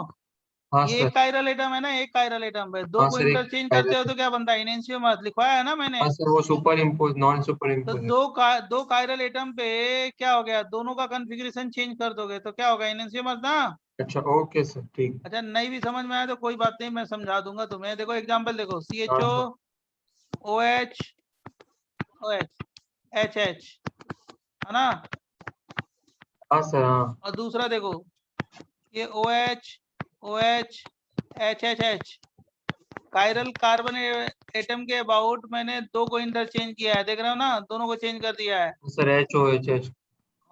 हाँ ये सर। एक कायरल एटम है ना, एक कायरल एटम है, दो हाँ को सर, एक इंटरचेंज करते हो कायरल। तो क्या बनता है? इनएंशियोमर्स लिखवाया है ना मैंने। हाँ सर, वो सुपर इम्पोज, नॉन सुपर तो इम्पोज है। दो कायरल एटम पे क्या हो गया? दोनों का कॉन्फ़िगरेशन चेंज कर दोगे तो क्या होगा? इनएंशियोमर्स ना। अच्छा ओके सर, ठीक। अच्छा नहीं भी समझ में आया तो कोई बात नहीं, मैं समझा दूंगा तुम्हें। देखो एग्जांपल देखो, हाँ CHO sir. OH OH HH है ना, हाँ सर, हाँ। और दूसरा देखो ये OH OH HHH, chiral carbon atom के अबाउट मैंने 2 को इंटरचेंज किया है, देख रहे हो ना? दोनों को चेंज कर दिया है। Sir H O H H.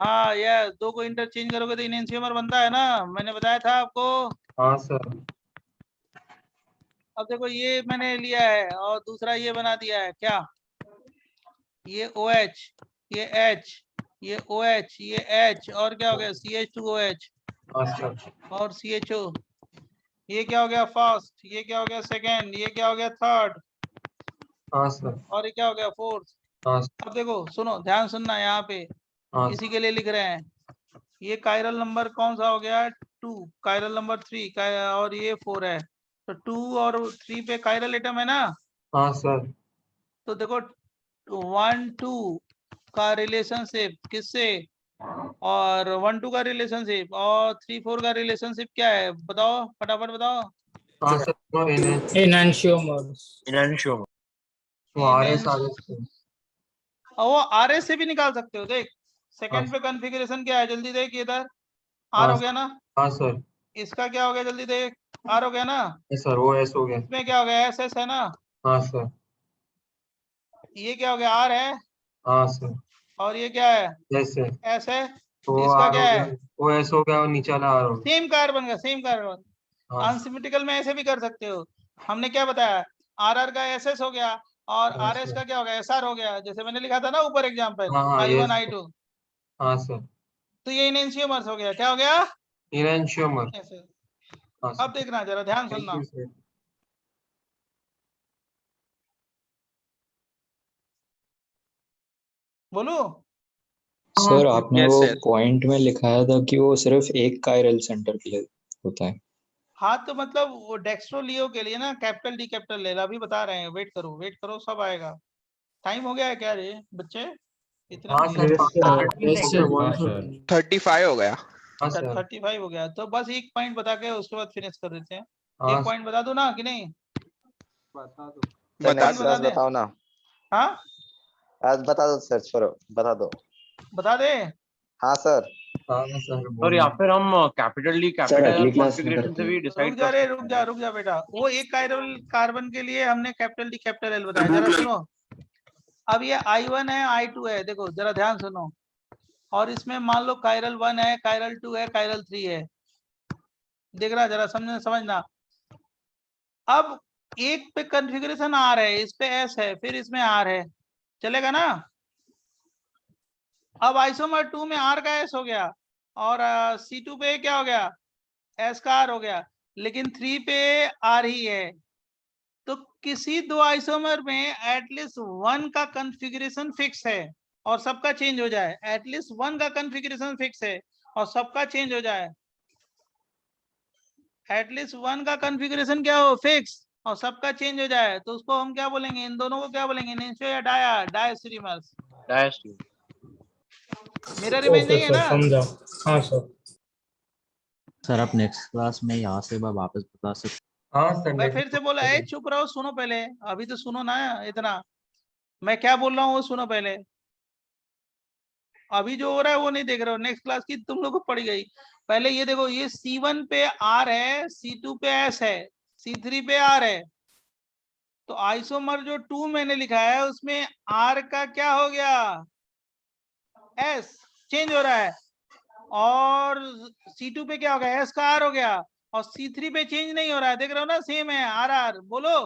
हाँ ये 2 को इंटरचेंज करोगे तो इनएंशियोमर बनता है ना, मैंने बताया था आपको। हाँ सर। अब देखो ये मैंने लिया है और दूसरा ये बना दिया है, क्या? ये OH, ये H, ये OH, ये H, और क्या हो गया? CH2OH हाँ सर। और CHO। ये क्या हो गया? फर्स्ट, ये क्या हो गया? सेकेंड, ये क्या हो गया? थर्ड, हाँ सर। और ये क्या हो गया? फोर्थ। हाँ अब देखो सुनो, ध्यान सुनना, यहाँ पे हाँ इसी के लिए लिख रहे हैं। ये कायरल नंबर कौन सा हो गया? 2, कायरल नंबर 3 और ये 4 है, तो 2 और 3 पे कायरल एटम है ना। हाँ सर। तो देखो 1 2 का रिलेशनशिप किससे, और 1 2 का रिलेशनशिप और 3 4 का रिलेशनशिप क्या है? बताओ फटाफट बताओ। हाँ सर, वो Enantiomers. इनएंशियोमर। वो आर एस और वो RS से भी निकाल सकते हो। देख हाँ सेकंड पे कॉन्फ़िगरेशन क्या है, जल्दी देख इधर। R हाँ हो गया ना, हाँ सर। इसका क्या हो गया? जल्दी देख, R हो गया ना, सर वो एस हो गया। इसमें क्या हो गया? SS है ना, हाँ सर। ये क्या हो गया? R है, हाँ सर। और ये क्या है? एस है, S है, तो वो इसका आर क्या हो है? गया, वो एस हो गया और नीचे वाला आर हो गया। सेम कार्बन का, सेम कार्बन। हाँ अनसिमेट्रिकल में ऐसे भी कर सकते हो। हमने क्या बताया? RR का SS हो गया और हाँ RS सर। का क्या हो गया? SR हो गया, जैसे मैंने लिखा था ना ऊपर एग्जांपल, हाँ हाँ I1 यस। I2। हाँ सर। तो ये इनएंशियोमर्स हो गया, क्या हो गया? इनएंशियोमर। ऐसे। हाँ अब सर। देखना जरा, ध्यान थैंक सुनना। You sir. बोलू? सर आपने Yes, वो sir. पॉइंट में लिखाया था कि वो सिर्फ एक कायरल सेंटर के लिए होता है। हाँ तो मतलब वो डेक्स्ट्रो लियो के लिए ना कैपिटल डी कैपिटल ले ला, अभी बता रहे हैं, वेट करो सब आएगा। टाइम हो गया है क्या रे बच्चे? इतना हाँ नहीं सर। हाँ सर 35 हो गया। हाँ अच्छा सर। 35 हो गया, तो बस एक पॉइंट बता के उसके बाद फिनिश कर देते हैं। हाँ एक पॉइंट बता दो ना कि नहीं? बता दो। बता पॉइंट बता दे। बताओ ना, हाँ आज बता दो सर, छोड़ो बता दो। बता दे। हाँ सर। हाँ सर। और या फिर हम कैपिटल डी सर कैपिटल अगली क्लास में कॉन्फ़िगरेशन करते से हैं। भी डिसाइड कर सकते हैं। रुक जा बेटा, वो एक कार्बन के लिए हमने कैपिटल डी कैपिटल एल बताया, जरा सुनो। अब ये I1 है I2 है, देखो जरा ध्यान सुनो, और इसमें मान लो कायरल 1 है, कायरल 2 है, कायरल 3 है, देख रहा? जरा समझना। अब एक पे कॉन्फ़िगरेशन R है, इस पे S है, फिर इसमें R है, चलेगा ना? अब आइसोमर 2 में R का S हो गया और C2 पे क्या हो गया? S का R हो गया, लेकिन 3 पे R ही है। तो किसी दो आइसोमर में एटलीस्ट 1 का कॉन्फ़िगरेशन फिक्स है और सबका चेंज हो जाए, एटलीस्ट 1 का कॉन्फ़िगरेशन फिक्स है और सबका चेंज हो जाए, एटलीस्ट 1 का कॉन्फ़िगरेशन क्या हो? फिक्स, और सबका चेंज हो जाए, तो उसको हम क्या बोलेंगे? इन दोनों को क्या बोलेंगे? इनएंशियो या डायस्टेरियोमर्स? मिरर इमेज नहीं है ना? समझा। हाँ सर। सर आप नेक्स्ट क्लास में यहाँ से वापस बता सकते। हाँ सर। मैं फिर से बोला, चुप रहो, सुनो पहले, अभी तो सुनो ना इतना, मैं क्या बोल रहा हूँ वो सुनो पहले। अभी जो हो रहा है वो नहीं देख रहे हो, नेक्स्ट क्लास की तुम लोग को पड़ गई। पहले ये देखो, ये C1 पे R है, C2 पे S है, C3 पे R है, तो आइसोमर जो 2 मैंने लिखा है उसमें R का क्या हो गया, S चेंज हो रहा है, और C2 पे क्या हो गया, S का R हो गया, और C3 पे चेंज नहीं हो रहा है, देख रहे हो ना, सेम है RR। बोलो।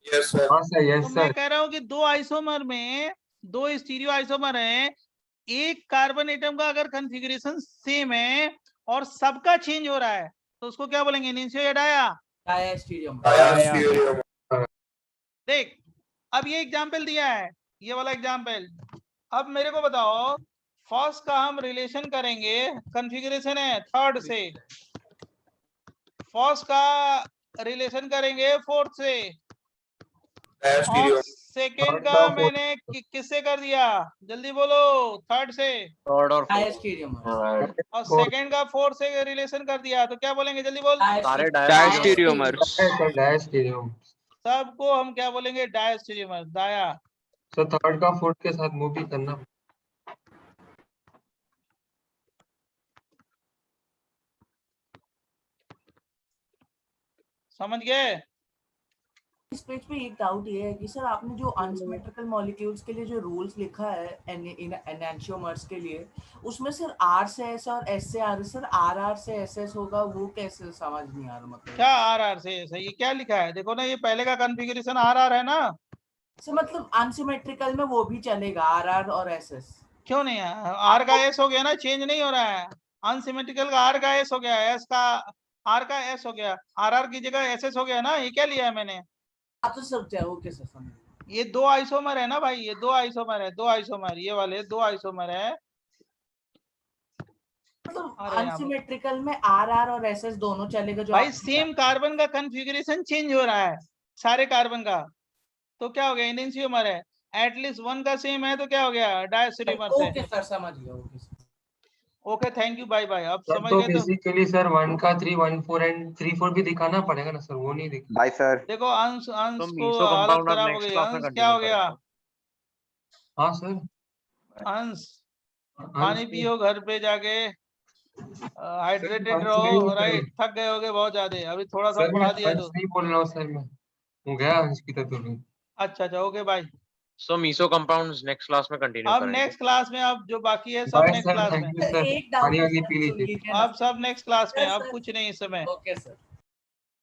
Yes sir. हाँ सर, यस तो मैं सर। कह रहा हूँ कि दो आइसोमर में दो स्टीरियो आइसोमर हैं, एक कार्बन एटम का अगर कॉन्फ़िगरेशन सेम है और सबका चेंज हो रहा है तो उसको क्या बोलेंगे, इनिशियो या डाया? Dia stereo. देख, अब ये एग्जाम्पल दिया है, ये वाला एग्जाम्पल। अब मेरे को बताओ, फर्स्ट का हम रिलेशन करेंगे, कॉन्फ़िगरेशन है थर्ड से, फर्स्ट का रिलेशन करेंगे फोर्थ से, और सेकेंड का मैंने किससे कर दिया, जल्दी बोलो, थर्ड से, थर्ड और डाया स्टीरियो। और सेकेंड का फोर्थ से रिलेशन कर दिया, तो क्या बोलेंगे, जल्दी बोल। सारे डायस्टीरियोमर्स। डायस्टीरियम। सबको हम क्या बोलेंगे, डायस्टीरियोमर, दाया। सर थर्ड का फोर्थ के साथ मूव भी करना। समझ गए? इस पेज पे एक डाउट ये है कि सर आपने जो अनसिमेट्रिकल मॉलिक्यूल्स के लिए जो रूल्स लिखा है एनेंशियोमर्स के लिए, उसमें सर R से S और S से R, सर RR से SS होगा, वो कैसे समझ नहीं आ रहा, मतलब क्या RR से ऐसा, ये क्या लिखा है, देखो ना, ये पहले का कॉन्फ़िगरेशन RR है ना। सर मतलब अनसिमेट्रिकल में वो भी चलेगा RR और SS? क्यों नहीं है, R का S हो गया ना, चेंज नहीं हो रहा है। अनसिमेट्रिकल का R का S हो गया, S का R का S हो गया, RR की जगह SS हो गया ना, ये क्या लिया है मैंने? तो सब चाहे ओके सर, समझ। ये दो आइसोमर है ना भाई, ये दो आइसोमर है, दो आइसोमर, ये वाले दो आइसोमर है। मतलब अरे यहाँ पर अनसिमेट्रिकल में RR और SS दोनों चलेगा, जो भाई आप सेम कार्बन का कॉन्फ़िगरेशन चेंज हो रहा है, सारे कार्बन का, तो क्या हो गया, एनेंशियोमर है, एटलीस्ट वन का सेम है, तो क्या हो गया, डायस्टीरियोमर से। ओके सर, समझ गया, okay sir. Okay, thank you, bye bye. अब सर समझ तो गए तो बेसिकली सर 1 का 3 1 4 एंड 3 4 भी दिखाना पड़ेगा ना सर, वो नहीं दिखा। Bye sir. देखो, अंश अंश तो को मीसो हालत कंपाउंड अब खराब हो नेक्स्ट गई। क्लास में अंश क्या हो कंटिन्यू गया, करेंगे। हाँ सर। अंश पानी पियो घर पे जाके, हाइड्रेटेड अंश रहो, नहीं राइट, थक गए होगे बहुत ज्यादा, अभी थोड़ा सा सर, मैं उठा दिया अंश तो। नहीं बोल रहा हूँ सर, मैं वो गया अंश की तरफ तो। अच्छा अच्छा, ओके बाय। सो मीसो कंपाउंड्स नेक्स्ट क्लास में कंटिन्यू अब करेंगे। नेक्स्ट क्लास में, अब जो बाकी है सब बाय नेक्स्ट सर, क्लास में, थैंक यू सर। एक डाउट पानी वानी पी सुन लीजिए। लीजिए ना अब सब नेक्स्ट क्लास में, सर, अब सर। कुछ नहीं इस समय। Okay sir.